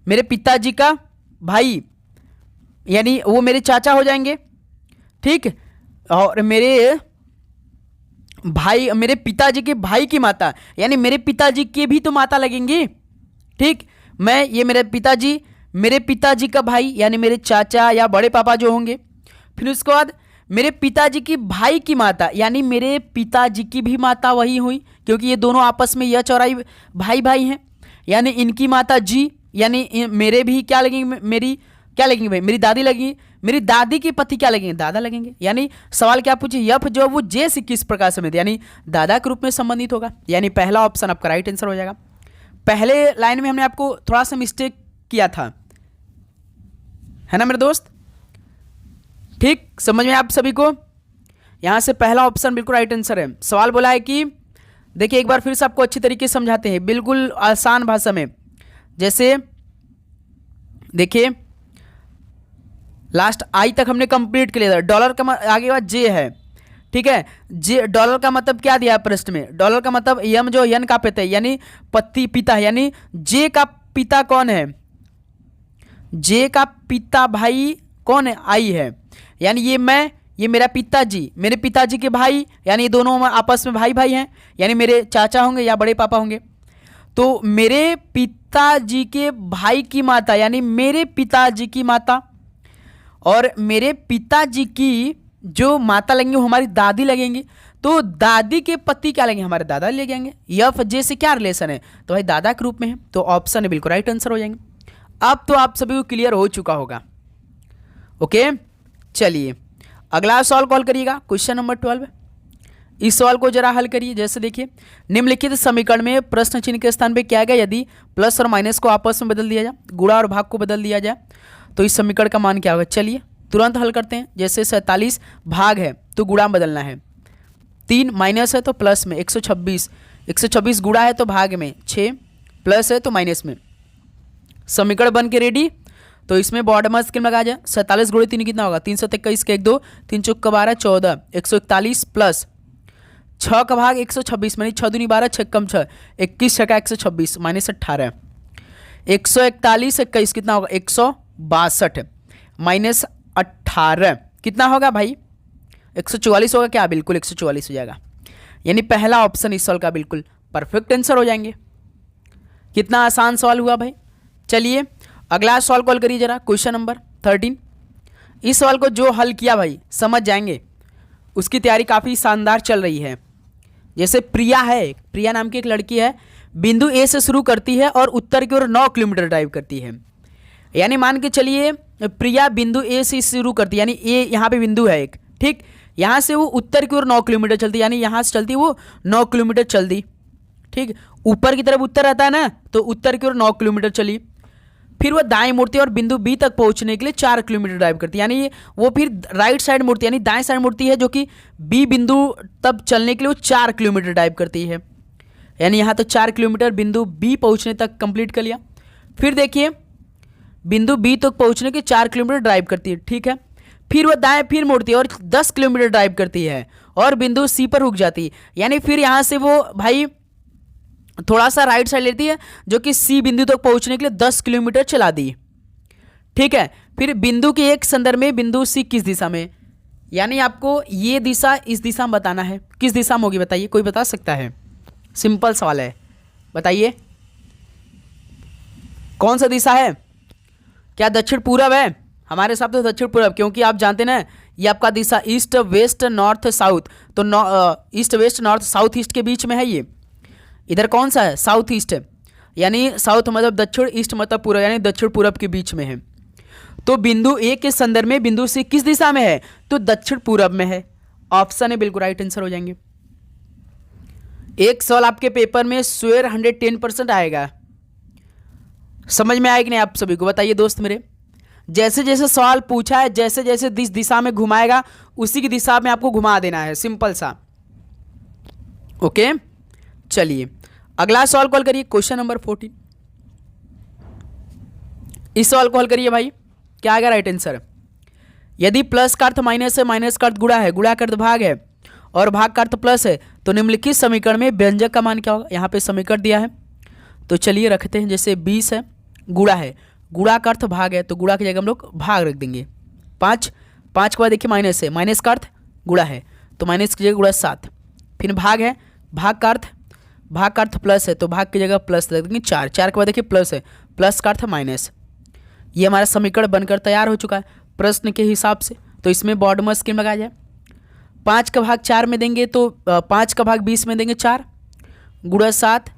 मेरे पिताजी का भाई यानी वो मेरे चाचा हो जाएंगे, ठीक। और मेरे पिताजी के भाई की माता यानी मेरे पिताजी के भी तो माता लगेंगी, ठीक। ये मेरे पिताजी का भाई यानी मेरे चाचा या बड़े पापा जो होंगे। फिर उसके बाद मेरे पिताजी की भाई की माता यानी मेरे पिताजी की भी माता वही हुई, क्योंकि ये दोनों आपस में यच और आई भाई हैं, यानी इनकी माता जी, यानी मेरे भी क्या लगेंगे? मेरी क्या लगेंगे भाई? मेरी दादी लगेंगी। मेरी दादी के पति क्या लगेंगे? दादा लगेंगे। यानी सवाल क्या पूछे? यफ जो वो जे से किस प्रकार संबंधित यानी दादा के रूप में संबंधित होगा, यानी पहला ऑप्शन आपका राइट आंसर हो जाएगा। पहले लाइन में हमने आपको थोड़ा सा मिस्टेक किया था, है ना मेरे दोस्त? ठीक, समझ में आप सभी को? यहां से पहला ऑप्शन बिल्कुल राइट आंसर है। सवाल बोला है कि देखिए एक बार फिर से आपको अच्छी तरीके से समझाते हैं, बिल्कुल आसान भाषा में। जैसे देखिए लास्ट आई तक हमने कंप्लीट कर लिया था। डॉलर का आगे बाद जे है, ठीक है। जे डॉलर का मतलब क्या दिया प्रश्न में? डॉलर का मतलब यम जो यन का पिता यानी पिता यानी जे का पिता कौन है? जे का पिता भाई कौन है? आई है, यानी ये मेरा पिताजी, मेरे पिताजी के भाई यानी ये दोनों आपस में भाई हैं, यानी मेरे चाचा होंगे या बड़े पापा होंगे। तो मेरे पिताजी के भाई की माता यानी मेरे पिताजी की माता, और मेरे पिताजी की जो माता लगेंगे वो हमारी दादी लगेंगी। तो दादी के पति क्या लगेंगे? हमारे दादा लगेंगे। यफ जे से क्या रिलेशन है? तो भाई दादा के रूप में है, तो ऑप्शन है बिल्कुल राइट आंसर हो जाएंगे। अब तो आप सभी को क्लियर हो चुका होगा। ओके, चलिए अगला सवाल कॉल करिएगा, क्वेश्चन नंबर 12। इस सवाल को जरा हल करिए। जैसे देखिए निम्नलिखित समीकरण में प्रश्न चिन्ह के स्थान पे क्या गया? यदि प्लस और माइनस को आपस में बदल दिया जाए, गुणा और भाग को बदल दिया जाए, तो इस समीकरण का मान क्या होगा? चलिए तुरंत हल करते हैं। जैसे 47 भाग है तो गुणा बदलना है, 3 माइनस है तो प्लस में, 126 गुणा है तो भाग में, 6 प्लस है तो माइनस में। समीकरण बन के रेडी। तो इसमें बॉर्डर स्कीम लगा जाए। 47 गुणे 3 कितना होगा? 323 के 1 2, 3 चौक 12 14, 141 प्लस 6 का भाग 126 यानी 6 दूनी 12, 6 कम 6, 21 छका 126 माइनस 18, 141 21 कितना होगा? 162 माइनस 18 कितना होगा भाई? 144 होगा क्या? बिल्कुल 144 हो जाएगा। यानी पहला ऑप्शन इस सवाल का बिल्कुल परफेक्ट आंसर हो जाएंगे। कितना आसान सवाल हुआ भाई। चलिए अगला सवाल कॉल करिए जरा, क्वेश्चन नंबर 13। इस सवाल को जो हल किया भाई समझ जाएंगे, उसकी तैयारी काफ़ी शानदार चल रही है। जैसे प्रिया है, प्रिया नाम की एक लड़की है, बिंदु ए से शुरू करती है और उत्तर की ओर 9 किलोमीटर ड्राइव करती है। यानी मान के चलिए प्रिया बिंदु ए से शुरू करती है, यानी ए यहाँ पे बिंदु है एक, ठीक। यहाँ से वो उत्तर की ओर 9 किलोमीटर चलती, यानी यहाँ से चलती वो 9 किलोमीटर चल दी, ठीक। ऊपर की तरफ उत्तर रहता है ना, तो उत्तर की ओर 9 किलोमीटर चली। फिर वो दाएं मुड़ती है और बिंदु बी तक पहुंचने के लिए 4 किलोमीटर ड्राइव करती है, यानी वो फिर राइट साइड मुड़ती है, यानी दाएं साइड मुड़ती है, जो कि बी बिंदु तब चलने के लिए वो 4 किलोमीटर ड्राइव करती है। यानी यहाँ तो 4 किलोमीटर बिंदु बी पहुंचने तक कंप्लीट कर लिया। फिर देखिए बिंदु बी तक पहुंचने के 4 किलोमीटर ड्राइव करती है, ठीक है। फिर वो दाएं फिर मुड़ती है और 10 किलोमीटर ड्राइव करती है और बिंदु सी पर रुक जाती है। यानी फिर यहाँ से वो भाई थोड़ा सा राइट साइड लेती है जो कि सी बिंदु तक पहुंचने के लिए 10 किलोमीटर चला दी। ठीक है, फिर बिंदु के एक संदर्भ में बिंदु सी किस दिशा में, यानी आपको ये दिशा इस दिशा में बताना है। किस दिशा में होगी बताइए, कोई बता सकता है? सिंपल सवाल है, बताइए कौन सा दिशा है? क्या दक्षिण पूरब है? हमारे हिसाब से दक्षिण पूरब, क्योंकि आप जानते ना ये आपका दिशा ईस्ट वेस्ट नॉर्थ साउथ, तो east west north south east के बीच में है ये। इधर कौन सा है? साउथ ईस्ट है, यानी साउथ मतलब दक्षिण, ईस्ट मतलब पूर्व, यानी दक्षिण पूरब के बीच में है। तो बिंदु ए के संदर्भ में बिंदु सी किस दिशा में है? तो दक्षिण पूरब में है। ऑप्शन है बिल्कुल राइट आंसर हो जाएंगे। एक सवाल आपके पेपर में श्योर 110% आएगा। समझ में आएगा नहीं आप सभी को? बताइए दोस्त मेरे, जैसे जैसे सवाल पूछा है, जैसे जैसे जिस दिशा में घुमाएगा उसी की दिशा में आपको घुमा देना है, सिंपल सा। ओके, चलिए अगला सवाल कॉल करिए, क्वेश्चन नंबर 14। इस सवाल को हल करिए भाई, क्या आएगा राइट आंसर? यदि प्लस का अर्थ माइनस है, माइनस का अर्थ गुणा है, गुणा का अर्थ भाग है और भाग का अर्थ प्लस है, तो निम्नलिखित समीकरण में व्यंजक का मान क्या होगा? यहाँ पे समीकरण दिया है, तो चलिए रखते हैं। जैसे 20 है, गुणा है, गुणा का अर्थ भाग है, तो गुणा की जगह हम लोग भाग रख देंगे। 5 के बाद देखिए माइनस है, माइनस का अर्थ गुणा है, तो माइनस की जगह गुणा 7। फिर भाग है, भाग का अर्थ प्लस है, तो भाग की जगह प्लस रख देंगे 4। 4 के बाद देखिए प्लस है, प्लस का अर्थ माइनस। ये हमारा समीकरण बनकर तैयार हो चुका है प्रश्न के हिसाब से। तो इसमें बोर्ड में स्क्रीन लगाया जाए, 5 का भाग 4 में देंगे तो 5 का भाग 20 में देंगे 4, गुणा 7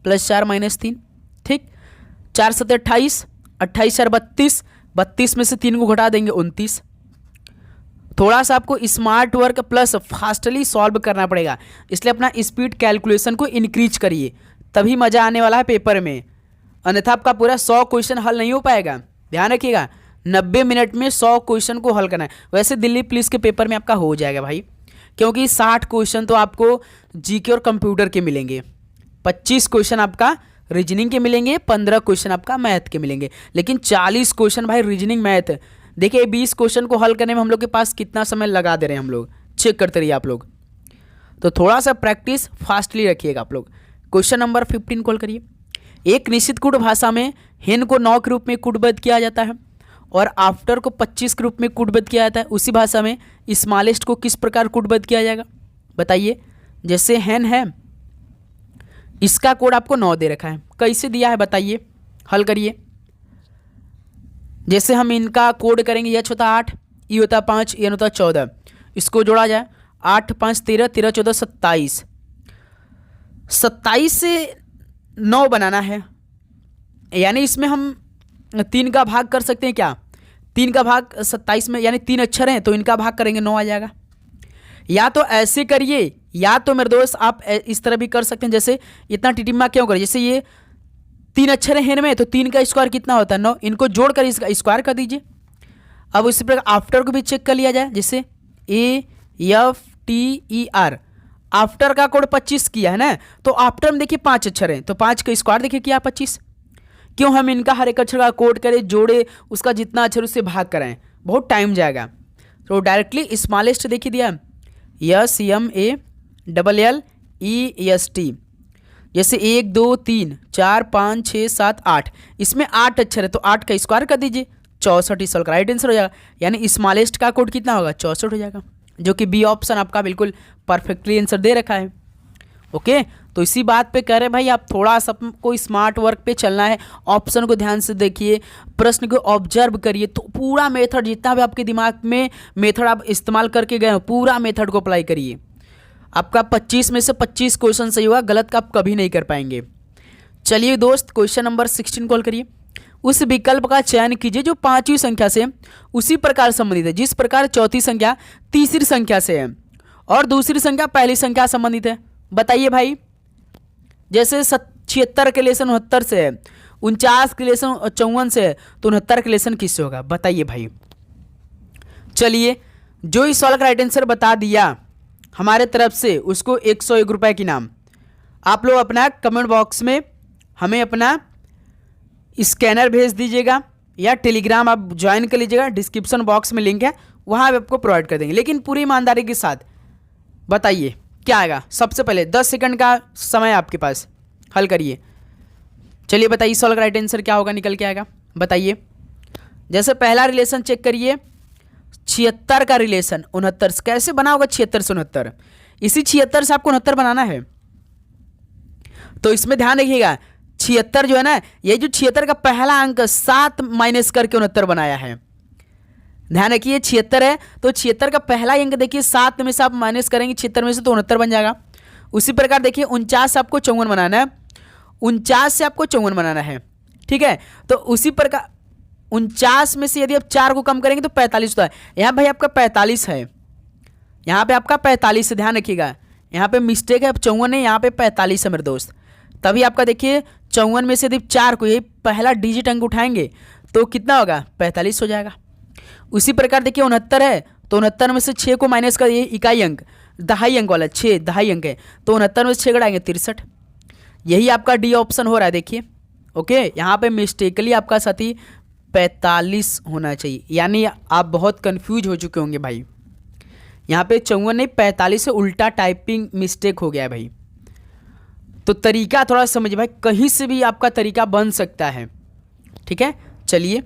प्लस 4 माइनस 3। ठीक, 4 7 28, 28 4 32, 32 में से 3 को घटा देंगे 29। थोड़ा सा आपको smart work plus fastly solve करना पड़ेगा, इसलिए अपना स्पीड कैलकुलेशन को इंक्रीज करिए, तभी मज़ा आने वाला है पेपर में। अन्यथा आपका पूरा 100 क्वेश्चन हल नहीं हो पाएगा। ध्यान रखिएगा, 90 मिनट में 100 क्वेश्चन को हल करना है। वैसे दिल्ली पुलिस के पेपर में आपका हो जाएगा भाई, क्योंकि 60 क्वेश्चन तो आपको जीके और कंप्यूटर के मिलेंगे, 25 क्वेश्चन आपका रीजनिंग के मिलेंगे, 15 क्वेश्चन आपका मैथ के मिलेंगे, लेकिन 40 क्वेश्चन भाई रीजनिंग मैथ। देखिए 20 क्वेश्चन को हल करने में हम लोग के पास कितना समय लगा दे रहे हैं, हम लोग चेक करते रहिए आप लोग। तो थोड़ा सा प्रैक्टिस फास्टली रखिएगा आप लोग। क्वेश्चन नंबर 15 कॉल करिए। एक निश्चित कूट भाषा में हेन को 9 के रूप में कूटबद्ध किया जाता है और आफ्टर को 25 के रूप में कूटबद्ध किया जाता है। उसी भाषा में स्मॉलेस्ट को किस प्रकार कूटबद्ध किया जाएगा? बताइए। जैसे हेन है, इसका कोड आपको 9 दे रखा है, कैसे दिया है बताइए, हल करिए। जैसे हम इनका कोड करेंगे, एच होता 8, ई होता 5, एन होता 14, इसको जोड़ा जाए 8 5 13, 13 14 27, 27 से 9 बनाना है, यानी इसमें हम 3 का भाग कर सकते हैं क्या? 3 का भाग 27 में, यानी 3 अक्षर हैं तो इनका भाग करेंगे 9 आ जाएगा। या तो ऐसे करिए, या तो मेरे दोस्त आप इस तरह भी कर सकते हैं। जैसे इतना टिटिम्मा क्यों करें, जैसे ये 3 अक्षर हैं हेन में, तो 3 का स्क्वायर कितना होता है? 9, इनको जोड़कर इसका स्क्वायर कर दीजिए। अब उसी प्रकार आफ्टर को भी चेक कर लिया जाए, जैसे AFTER, आफ्टर का कोड 25 किया है ना, तो आफ्टर में देखिए 5 अक्षर हैं, तो 5 का स्क्वायर देखिए किया 25। क्यों हम इनका हर एक अक्षर का कोड करें, जोड़े, उसका जितना अक्षर उससे भाग कराएं, बहुत टाइम जाएगा। तो डायरेक्टली स्मॉलेस्ट देखिए दिया SMALLEST, जैसे 1 2 3 4 5 6 7 8, इसमें 8 अक्षर है तो 8 का स्क्वायर कर दीजिए, 64 इस का राइट आंसर हो जाएगा। यानी स्मॉलेस्ट का कोड कितना होगा? 64 हो जाएगा, जो कि बी ऑप्शन आपका बिल्कुल परफेक्टली आंसर दे रखा है। ओके, तो इसी बात पे कह रहे हैं भाई, आप थोड़ा सा कोई स्मार्ट वर्क पे चलना है, ऑप्शन को ध्यान से देखिए, प्रश्न को ऑब्जर्व करिए, तो पूरा मेथड जितना भी आपके दिमाग में मेथड आप इस्तेमाल करके गए हो, पूरा मेथड को अप्लाई करिए। आपका 25 में से 25 क्वेश्चन सही होगा, गलत का आप कभी नहीं कर पाएंगे। चलिए दोस्त, क्वेश्चन नंबर 16 कॉल करिए। उस विकल्प का चयन कीजिए जो 5वीं संख्या से उसी प्रकार संबंधित है जिस प्रकार चौथी संख्या तीसरी संख्या से है और दूसरी संख्या पहली संख्या संबंधित है। बताइए भाई। जैसे 76 के लेसन 69 से है, 49 के लेसन 54 से है, तो 69 के लेसन किससे होगा? बताइए भाई। चलिए, जो इस सवाल का राइट आंसर बता दिया हमारे तरफ से, उसको 101 रुपये की नाम। आप लोग अपना कमेंट बॉक्स में हमें अपना स्कैनर भेज दीजिएगा या टेलीग्राम आप ज्वाइन कर लीजिएगा, डिस्क्रिप्शन बॉक्स में लिंक है, वहाँ आपको प्रोवाइड कर देंगे, लेकिन पूरी ईमानदारी के साथ। बताइए क्या आएगा? सबसे पहले 10 सेकंड का समय आपके पास, हल करिए। चलिए बताइए सॉल्व का राइट आंसर क्या होगा, निकल के आएगा, बताइए। जैसे पहला रिलेशन चेक करिए, 76 का रिलेशन 69 से कैसे बना होगा, 76 से 69, इसी 76 से आपको 69 बनाना है। तो इसमें ध्यान रखिएगा, 76 जो है ना, ये जो 76 का पहला अंक 7 माइनस करके 69 बनाया है। ध्यान रखिए 76 है तो 76 का पहला अंक देखिए 7 में से आप माइनस करेंगे 76 में से तो 69 बन जाएगा। उसी प्रकार देखिए 49 से आपको 54 बनाना है, 49 से आपको 54 बनाना है, ठीक है। तो उसी प्रकार 49 में से यदि आप 4 को कम करेंगे तो 45 होता है। यहाँ भाई आपका 45 है, यहाँ पे आपका 45 है, ध्यान रखिएगा, यहाँ पे मिस्टेक है, 54 है, यहाँ पे 45 है मेरे दोस्त। तभी आपका देखिए 54 में से यदि 4 को यही पहला डिजिट अंक उठाएंगे तो कितना होगा, 45 हो जाएगा। उसी प्रकार देखिए 69 है तो 69 में से 6 को माइनस कर, ये इकाई अंक दहाई अंक वाला 6 दहाई अंक है, तो 69 में से 6 घटाएंगे 63। यही आपका डी ऑप्शन हो रहा है, देखिए ओके। यहाँ पे मिस्टेकली आपका साथी 45 होना चाहिए, यानी आप बहुत कंफ्यूज हो चुके होंगे भाई। यहाँ पे 54 नहीं 45 से उल्टा टाइपिंग मिस्टेक हो गया है भाई। तो तरीका थोड़ा समझिए भाई, कहीं से भी आपका तरीका बन सकता है, ठीक है। चलिए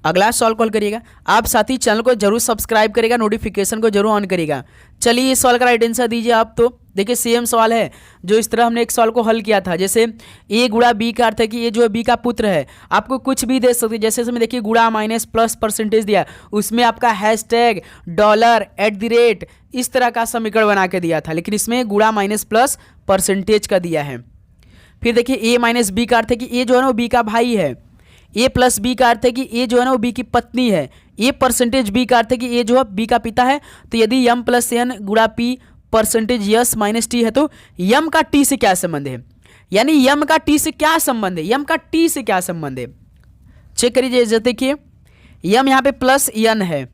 अगला सॉल्व कॉल करिएगा। आप साथी चैनल को जरूर सब्सक्राइब करिएगा, नोटिफिकेशन को जरूर ऑन करिएगा। चलिए इस सवाल का राइट आंसर दीजिए आप। तो देखिए सेम सवाल है जो इस तरह हमने एक सवाल को हल किया था, जैसे ए गुणा बी का अर्थ है कि ये जो है बी का पुत्र है। आपको कुछ भी दे सकते, जैसे इसमें देखिए गुणा माइनस प्लस परसेंटेज दिया, उसमें आपका हैशटैग डॉलर @ इस तरह का समीकरण बना के दिया था, लेकिन इसमें गुणा माइनस प्लस परसेंटेज का दिया है। फिर देखिए ए माइनस बी का अर्थ है कि ए जो है ना वो बी का भाई है। ए प्लस बी का अर्थ है कि ए जो है ना वो बी की पत्नी है। ए परसेंटेज बी का अर्थ है कि ए जो है बी का पिता है। तो यदि यम प्लस एन गुणा P percentage yes minus T है तो यम का टी से क्या संबंध है, यानी यम का टी से क्या संबंध है, यम का टी से क्या संबंध है, चेक करिए। जैसे देखिए यम यहाँ पे प्लस एन है,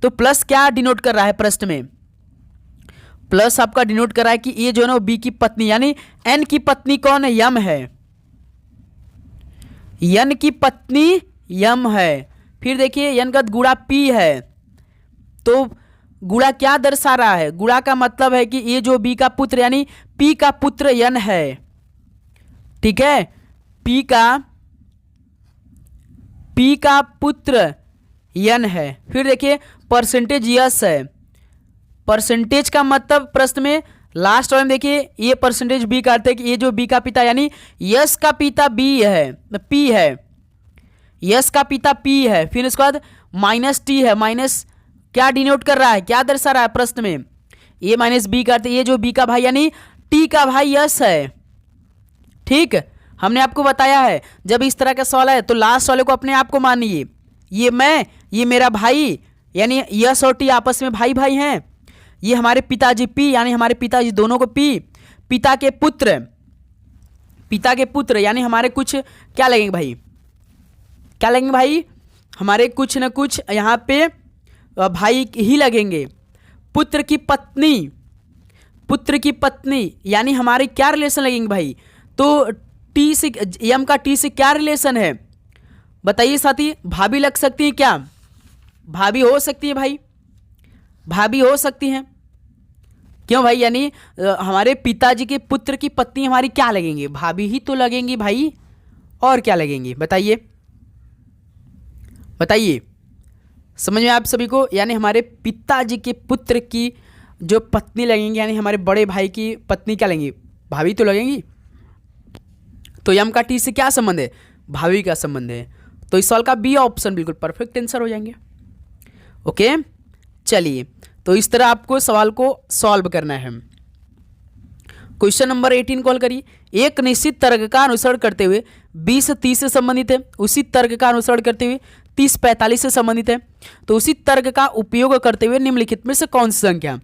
तो प्लस क्या डिनोट कर रहा है प्रश्न में, प्लस आपका डिनोट कर रहा है कि ए जो है ना वो बी की पत्नी, यानी एन की पत्नी कौन है, यम है, यन की पत्नी यम है। फिर देखिए यन का गुणा पी है, तो गुणा क्या दर्शा रहा है, गुणा का मतलब है कि ये जो बी का पुत्र यानी पी का पुत्र यन है, ठीक है। पी का पुत्र यन है। फिर देखिए परसेंटेज यस है, परसेंटेज का मतलब प्रश्न में लास्ट वाले में देखिए ये परसेंटेज बी का अर्थ है कि ये जो बी का पिता यानी यस का पिता बी है, पी है, यस का पिता पी है। फिर उसके बाद माइनस टी है, माइनस क्या डिनोट कर रहा है, क्या दर्शा रहा है प्रश्न में, ए माइनस बी का अर्थ ये जो बी का भाई यानी टी का भाई यस है, ठीक। हमने आपको बताया है जब इस तरह का सवाल है तो लास्ट वाले को अपने आप को मानिए, ये मैं, ये मेरा भाई, यानी यस और टी आपस में भाई भाई हैं। ये हमारे पिताजी पी, यानी हमारे पिताजी दोनों को पी, पिता के पुत्र यानी हमारे कुछ क्या लगेंगे भाई, क्या लगेंगे भाई, हमारे कुछ न कुछ यहाँ पे भाई ही लगेंगे। पुत्र की पत्नी यानी हमारे क्या रिलेशन लगेंगे भाई, तो टी से यम का टी से क्या रिलेशन है बताइए साथी, भाभी लग सकती है क्या, भाभी हो सकती है भाई, भाभी हो सकती हैं, क्यों भाई, यानी हमारे पिताजी के पुत्र की पत्नी हमारी क्या लगेंगी, भाभी ही तो लगेंगी भाई, और क्या लगेंगी बताइए, बताइए समझ में आप सभी को, यानी हमारे पिताजी के पुत्र की जो पत्नी लगेंगी यानी हमारे बड़े भाई की पत्नी क्या लगेंगी, भाभी तो लगेंगी। तो यम का टी से क्या संबंध है, भाभी का संबंध है। तो इस सवाल का बी ऑप्शन बिल्कुल परफेक्ट आंसर हो जाएंगे, ओके। चलिए तो इस तरह आपको सवाल को सॉल्व करना है। क्वेश्चन नंबर 18 कॉल करिए। एक निश्चित तर्क का अनुसरण करते हुए 20 से 30 से संबंधित है, उसी तर्क का अनुसरण करते हुए 30 45 से संबंधित है, तो उसी तर्क का उपयोग करते हुए निम्नलिखित में से कौन सी संख्या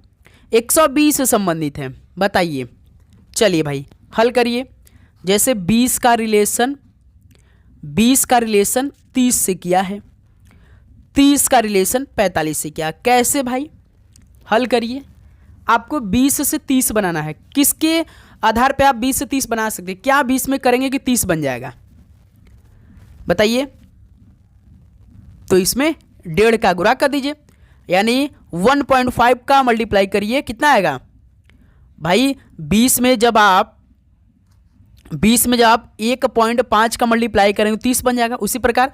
120 से संबंधित है, बताइए। चलिए भाई हल करिए। जैसे 20 का रिलेशन 30 से किया है, 30 का रिलेशन 45 से किया, कैसे भाई, हल करिए। आपको 20 से 30 बनाना है, किसके आधार पे आप 20 से 30 बना सकते हैं, क्या 20 में करेंगे कि 30 बन जाएगा बताइए। तो इसमें 1.5 का गुणा कर दीजिए, यानी 1.5 का मल्टीप्लाई करिए, कितना आएगा भाई। 20 में जब आप 20 में जब आप 1.5 का मल्टीप्लाई करेंगे तो 30 बन जाएगा। उसी प्रकार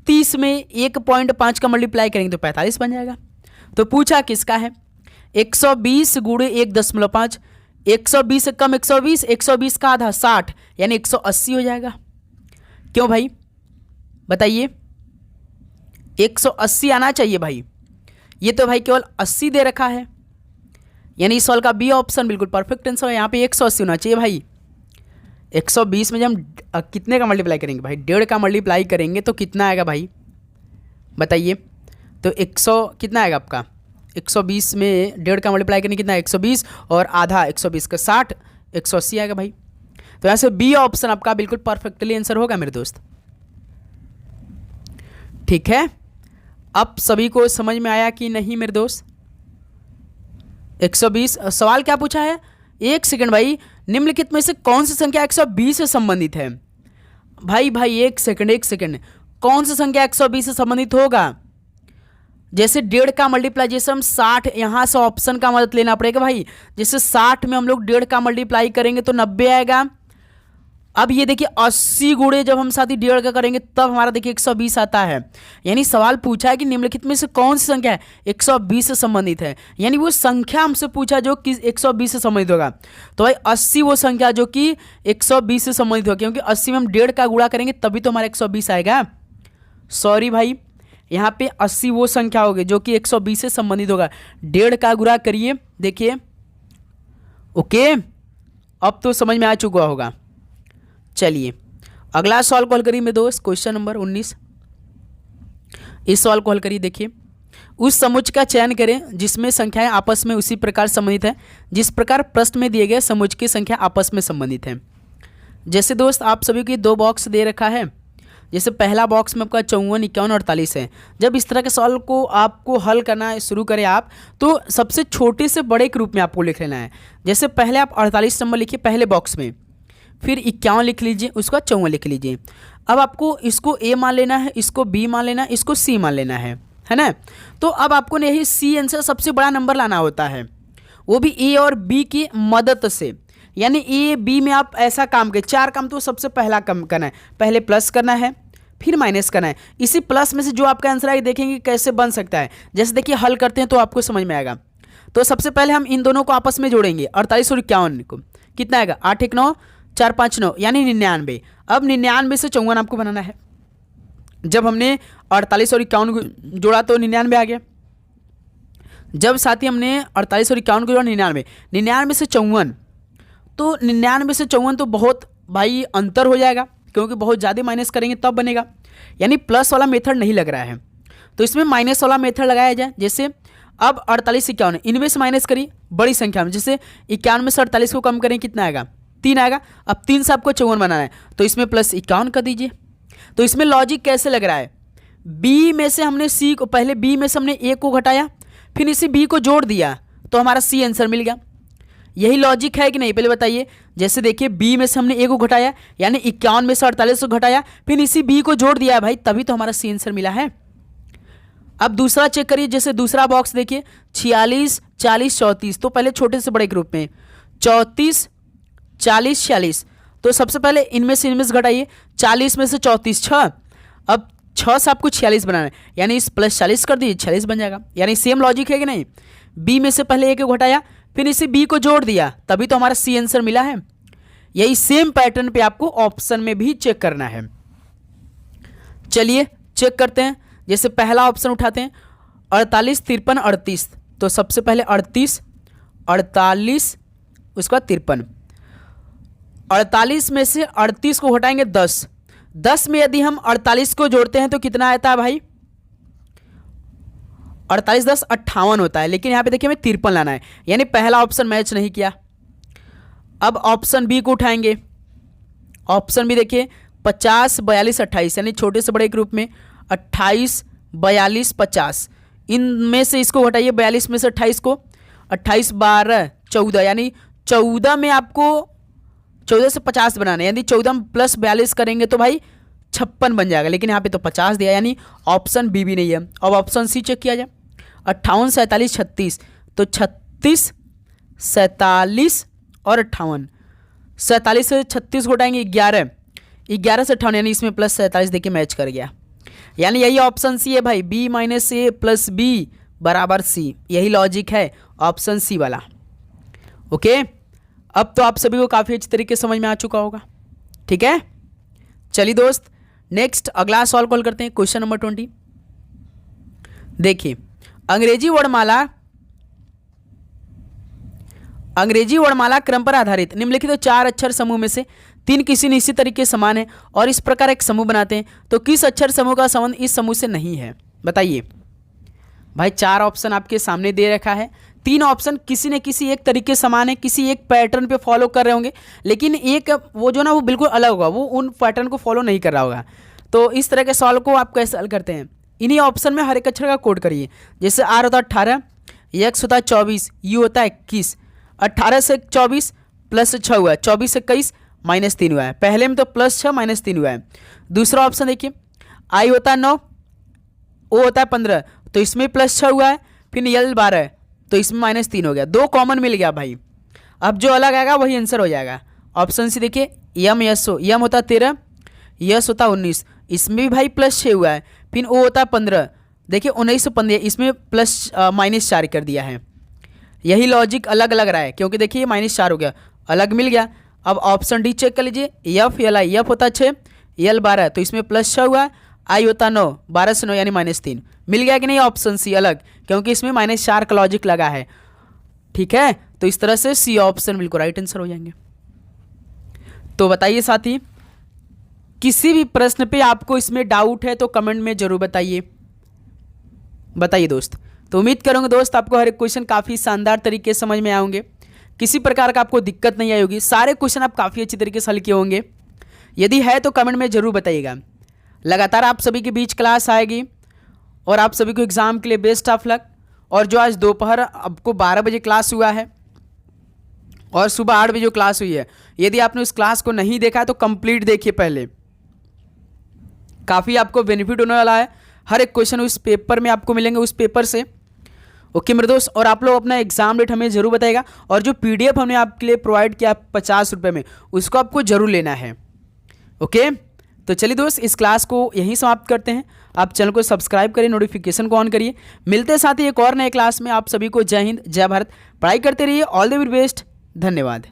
30 में 1.5 का मल्टीप्लाई करेंगे तो 45 बन जाएगा। तो पूछा किसका है? 120 गुणे 1.5, 120 से कम 120, 120 का आधा 60, यानी 180 हो जाएगा। क्यों भाई बताइए? 180 आना चाहिए भाई। ये तो भाई केवल 80 दे रखा है, यानी इस सवाल का बी ऑप्शन बिल्कुल परफेक्ट आंसर है। यहाँ पे 180 होना चाहिए भाई। 120 में जब हम कितने का मल्टीप्लाई करेंगे भाई? 1.5 का मल्टीप्लाई करेंगे तो कितना आएगा भाई बताइए? तो 100 कितना आएगा आपका? 120 में 1.5 का मल्टीप्लाई करेंगे कितना? 120 और आधा 120 का 60, 180 आएगा भाई। तो यहाँ से बी ऑप्शन आपका बिल्कुल परफेक्टली आंसर होगा मेरे दोस्त। ठीक है, अब सभी को समझ में आया कि नहीं मेरे दोस्त? 120 सवाल क्या पूछा है? एक सेकंड भाई, निम्नलिखित में से कौन सी संख्या 120 से संबंधित है? भाई एक सेकंड, कौन सी संख्या 120 से संबंधित होगा? जैसे 1.5 का मल्टीप्लाई, जैसे हम 60, यहाँ से ऑप्शन का मदद लेना पड़ेगा भाई। जैसे 60 में हम लोग 1.5 का मल्टीप्लाई करेंगे तो 90 आएगा। अब ये देखिए 80 गुणे जब हम साथी 1.5 का करेंगे तब हमारा देखिए 120 आता है। यानी सवाल पूछा है कि निम्नलिखित में से कौन सी संख्या है 120 से संबंधित है, यानी वो संख्या हमसे पूछा जो कि 120 से संबंधित होगा। तो भाई 80 वो संख्या जो कि 120 से संबंधित होगा, क्योंकि 80 में हम 1.5 का गुणा करेंगे तभी तो हमारा 120 आएगा। सॉरी भाई, यहाँ पे 80 वो संख्या होगी जो कि 120 से संबंधित होगा। 1.5 का गुणा करिए, देखिए। ओके, अब तो समझ में आ चुका होगा। चलिए अगला सवाल को हल करिए मेरे दोस्त, क्वेश्चन नंबर 19। इस सवाल को हल करिए। देखिए, उस समुच्चय का चयन करें जिसमें संख्याएं आपस में उसी प्रकार संबंधित है जिस प्रकार प्रश्न में दिए गए समुच्चय की संख्या आपस में संबंधित है। जैसे दोस्त आप सभी को 2 बॉक्स दे रखा है। जैसे पहला बॉक्स में आपका 54, 51, 48 है। जब इस तरह के सवाल को आपको हल करना शुरू करें आप, तो सबसे छोटे से बड़े के रूप में आपको लिख लेना है। जैसे पहले आप 48 नंबर लिखिए पहले बॉक्स में, फिर 51 लिख लीजिए, उसका 54 लिख लीजिए। अब आपको इसको ए मान लेना है, इसको बी मान लेना है, इसको सी मान लेना है ना? तो अब आपको यही सी आंसर सबसे बड़ा नंबर लाना होता है, वो भी ए और बी की मदद से। यानी ए बी में आप ऐसा काम करें, 4 काम। तो सबसे पहला काम करना है, पहले प्लस करना है फिर माइनस करना है। इसी प्लस में से जो आपका आंसर आएगा देखेंगे कैसे बन सकता है। जैसे देखिए हल करते हैं तो आपको समझ में आएगा। तो सबसे पहले हम इन दोनों को आपस में जोड़ेंगे, 48 और 51 को। कितना आएगा? 8 1 9 4 5 9, यानी 99। अब 99 से 54 आपको बनाना है। जब हमने 48 और 51 को जोड़ा तो 99 आ गया। जब साथी हमने 48 और 51 को जोड़ा 99 से 54, तो 99 से 54 तो बहुत भाई अंतर हो जाएगा, क्योंकि बहुत ज़्यादा माइनस करेंगे तब बनेगा। यानी प्लस वाला मेथड नहीं लग रहा है, तो इसमें माइनस वाला मेथड लगाया जाए। जैसे अब 48 से 51, इनमें से माइनस करिए बड़ी संख्या में। जैसे 51 में से 48 को कम करें कितना आएगा? 3 आएगा। अब 3 से आपको 54 बनाना है, तो इसमें प्लस 51 कर दीजिए। तो इसमें लॉजिक कैसे लग रहा है? बी में से हमने सी को, पहले बी में से हमने ए को घटाया, फिर इसी बी को जोड़ दिया, तो हमारा सी आंसर मिल गया। यही लॉजिक है कि नहीं पहले बताइए। जैसे देखिए बी में से हमने ए को घटाया, यानी 51 में से 48 को घटाया, फिर इसी बी को जोड़ दिया है भाई, तभी तो हमारा सी आंसर मिला है। अब दूसरा चेक करिए। जैसे दूसरा बॉक्स देखिए 46 40 34, तो पहले छोटे से बड़े ग्रुप में 34 40 46, तो सबसे पहले इनमें से घटाइए। 40 में से 34 6, अब 6 से आपको 46 बनाना है, यानी इस प्लस 40 कर दीजिए, 46 बन जाएगा। यानी सेम लॉजिक है कि नहीं? बी में से पहले ए को घटाया, फिर इसी बी को जोड़ दिया, तभी तो हमारा सी आंसर मिला है। यही सेम पैटर्न पे आपको ऑप्शन में भी चेक करना है। चलिए चेक करते हैं। जैसे पहला ऑप्शन उठाते हैं 48 53 38, तो सबसे पहले 38 48 उसके बाद 53। 48 में से 38 को घटाएंगे 10, 10 में यदि हम 48 को जोड़ते हैं तो कितना आता है भाई? 48 10 58 होता है, लेकिन यहाँ पे देखिए हमें 53 लाना है, यानी पहला ऑप्शन मैच नहीं किया। अब ऑप्शन बी को उठाएंगे। ऑप्शन बी देखिए 50 42 28, यानी छोटे से बड़े ग्रुप में 28 42 50, इनमें से इसको घटाइए 42 में से 28 को, 28 12 14, यानी 14 में आपको 14 से 50 बनाना है, यानी 14 में प्लस 42 करेंगे तो भाई 56 बन जाएगा, लेकिन यहाँ पे तो 50 दिया, यानी ऑप्शन बी भी नहीं है। अब ऑप्शन सी चेक किया जाए 58 47 36, तो 36 47 और 58, 47 से 36 को हटाएंगे 11, 11 से 58 यानी इसमें प्लस 47 देखिए मैच कर गया, यानी यही ऑप्शन सी है भाई, बी माइनस ए प्लस बी बराबर सी, यही लॉजिक है ऑप्शन सी वाला। ओके, अब तो आप सभी को काफ़ी अच्छी तरीके से समझ में आ चुका होगा। ठीक है, चलिए दोस्त नेक्स्ट अगला सॉल्व करते हैं। क्वेश्चन नंबर 20 देखिए, अंग्रेजी वर्णमाला क्रम पर आधारित निम्नलिखित 4 अक्षर समूह में से 3 किसी निश्चित तरीके समान है और इस प्रकार एक समूह बनाते हैं, तो किस अक्षर समूह का संबंध इस समूह से नहीं है? बताइए भाई। 4 ऑप्शन आपके सामने दे रखा है, 3 ऑप्शन किसी न किसी एक तरीके समान है, किसी एक पैटर्न पे फॉलो कर रहे होंगे, लेकिन एक वो जो ना वो बिल्कुल अलग होगा, वो उन पैटर्न को फॉलो नहीं कर रहा होगा। तो इस तरह के सवाल को आप कैसे हल करते हैं? इन्हीं ऑप्शन में हर एक अक्षर का कोड करिए। जैसे आर होता है 18, एक्स होता है 24, यू होता है 21, 18 से 24 प्लस 6 हुआ है, 24 से 21 माइनस 3 हुआ है। पहले में तो प्लस 6 माइनस 3 हुआ है। दूसरा ऑप्शन देखिए, आई होता है 9, ओ होता है 15, तो इसमें प्लस 6 हुआ है, फिर यल 12 तो इसमें माइनस 3 हो गया, 2 कॉमन मिल गया भाई। अब जो अलग आएगा वही आंसर हो जाएगा। ऑप्शन सी देखिए, यम यस हो, यम होता है 13, यस होता है 19, इसमें भी भाई प्लस 6 हुआ है, फिर ओ होता है 15, देखिए 19 से 15 इसमें प्लस माइनस 4 कर दिया है। यही लॉजिक अलग अलग रहा है, क्योंकि देखिए माइनस 4 हो गया, अलग मिल गया। अब ऑप्शन डी चेक कर लीजिए, यफ यल आई, यफ होता है 6, यल 12 तो इसमें प्लस 6 हुआ है, आई होता 9, 12 से 9 यानी माइनस 3 मिल गया कि नहीं? ऑप्शन सी अलग, क्योंकि इसमें माइनस 4 का लॉजिक लगा है। ठीक है, तो इस तरह से सी ऑप्शन बिल्कुल राइट आंसर हो जाएंगे। तो बताइए साथी, किसी भी प्रश्न पे आपको इसमें डाउट है तो कमेंट में जरूर बताइए। बताइए दोस्त। तो उम्मीद करूंगा दोस्त आपको हर एक क्वेश्चन काफ़ी शानदार तरीके से समझ में आएंगे, किसी प्रकार का आपको दिक्कत नहीं आई होगी, सारे क्वेश्चन आप काफ़ी अच्छी तरीके से हल किए होंगे। यदि है तो कमेंट में जरूर बताइएगा। लगातार आप सभी के बीच क्लास आएगी और आप सभी को एग्ज़ाम के लिए बेस्ट ऑफ लक। और जो आज दोपहर आपको 12 बजे क्लास हुआ है और सुबह 8 बजे जो क्लास हुई है, यदि आपने उस क्लास को नहीं देखा है तो कंप्लीट देखिए पहले, काफ़ी आपको बेनिफिट होने वाला है। हर एक क्वेश्चन उस पेपर में आपको मिलेंगे, उस पेपर से। ओके मेरे दोस्त, और आप लोग अपना एग्जाम डेट हमें जरूर बताइएगा, और जो पीडीएफ हमने आपके लिए प्रोवाइड किया 50 रुपये में, उसको आपको जरूर लेना है। ओके, तो चलिए दोस्त इस क्लास को यहीं समाप्त करते हैं। आप चैनल को सब्सक्राइब करिए, नोटिफिकेशन को ऑन करिए। मिलते हैं साथ ही एक और नए क्लास में। आप सभी को जय हिंद, जय भारत। पढ़ाई करते रहिए। All the very best. धन्यवाद।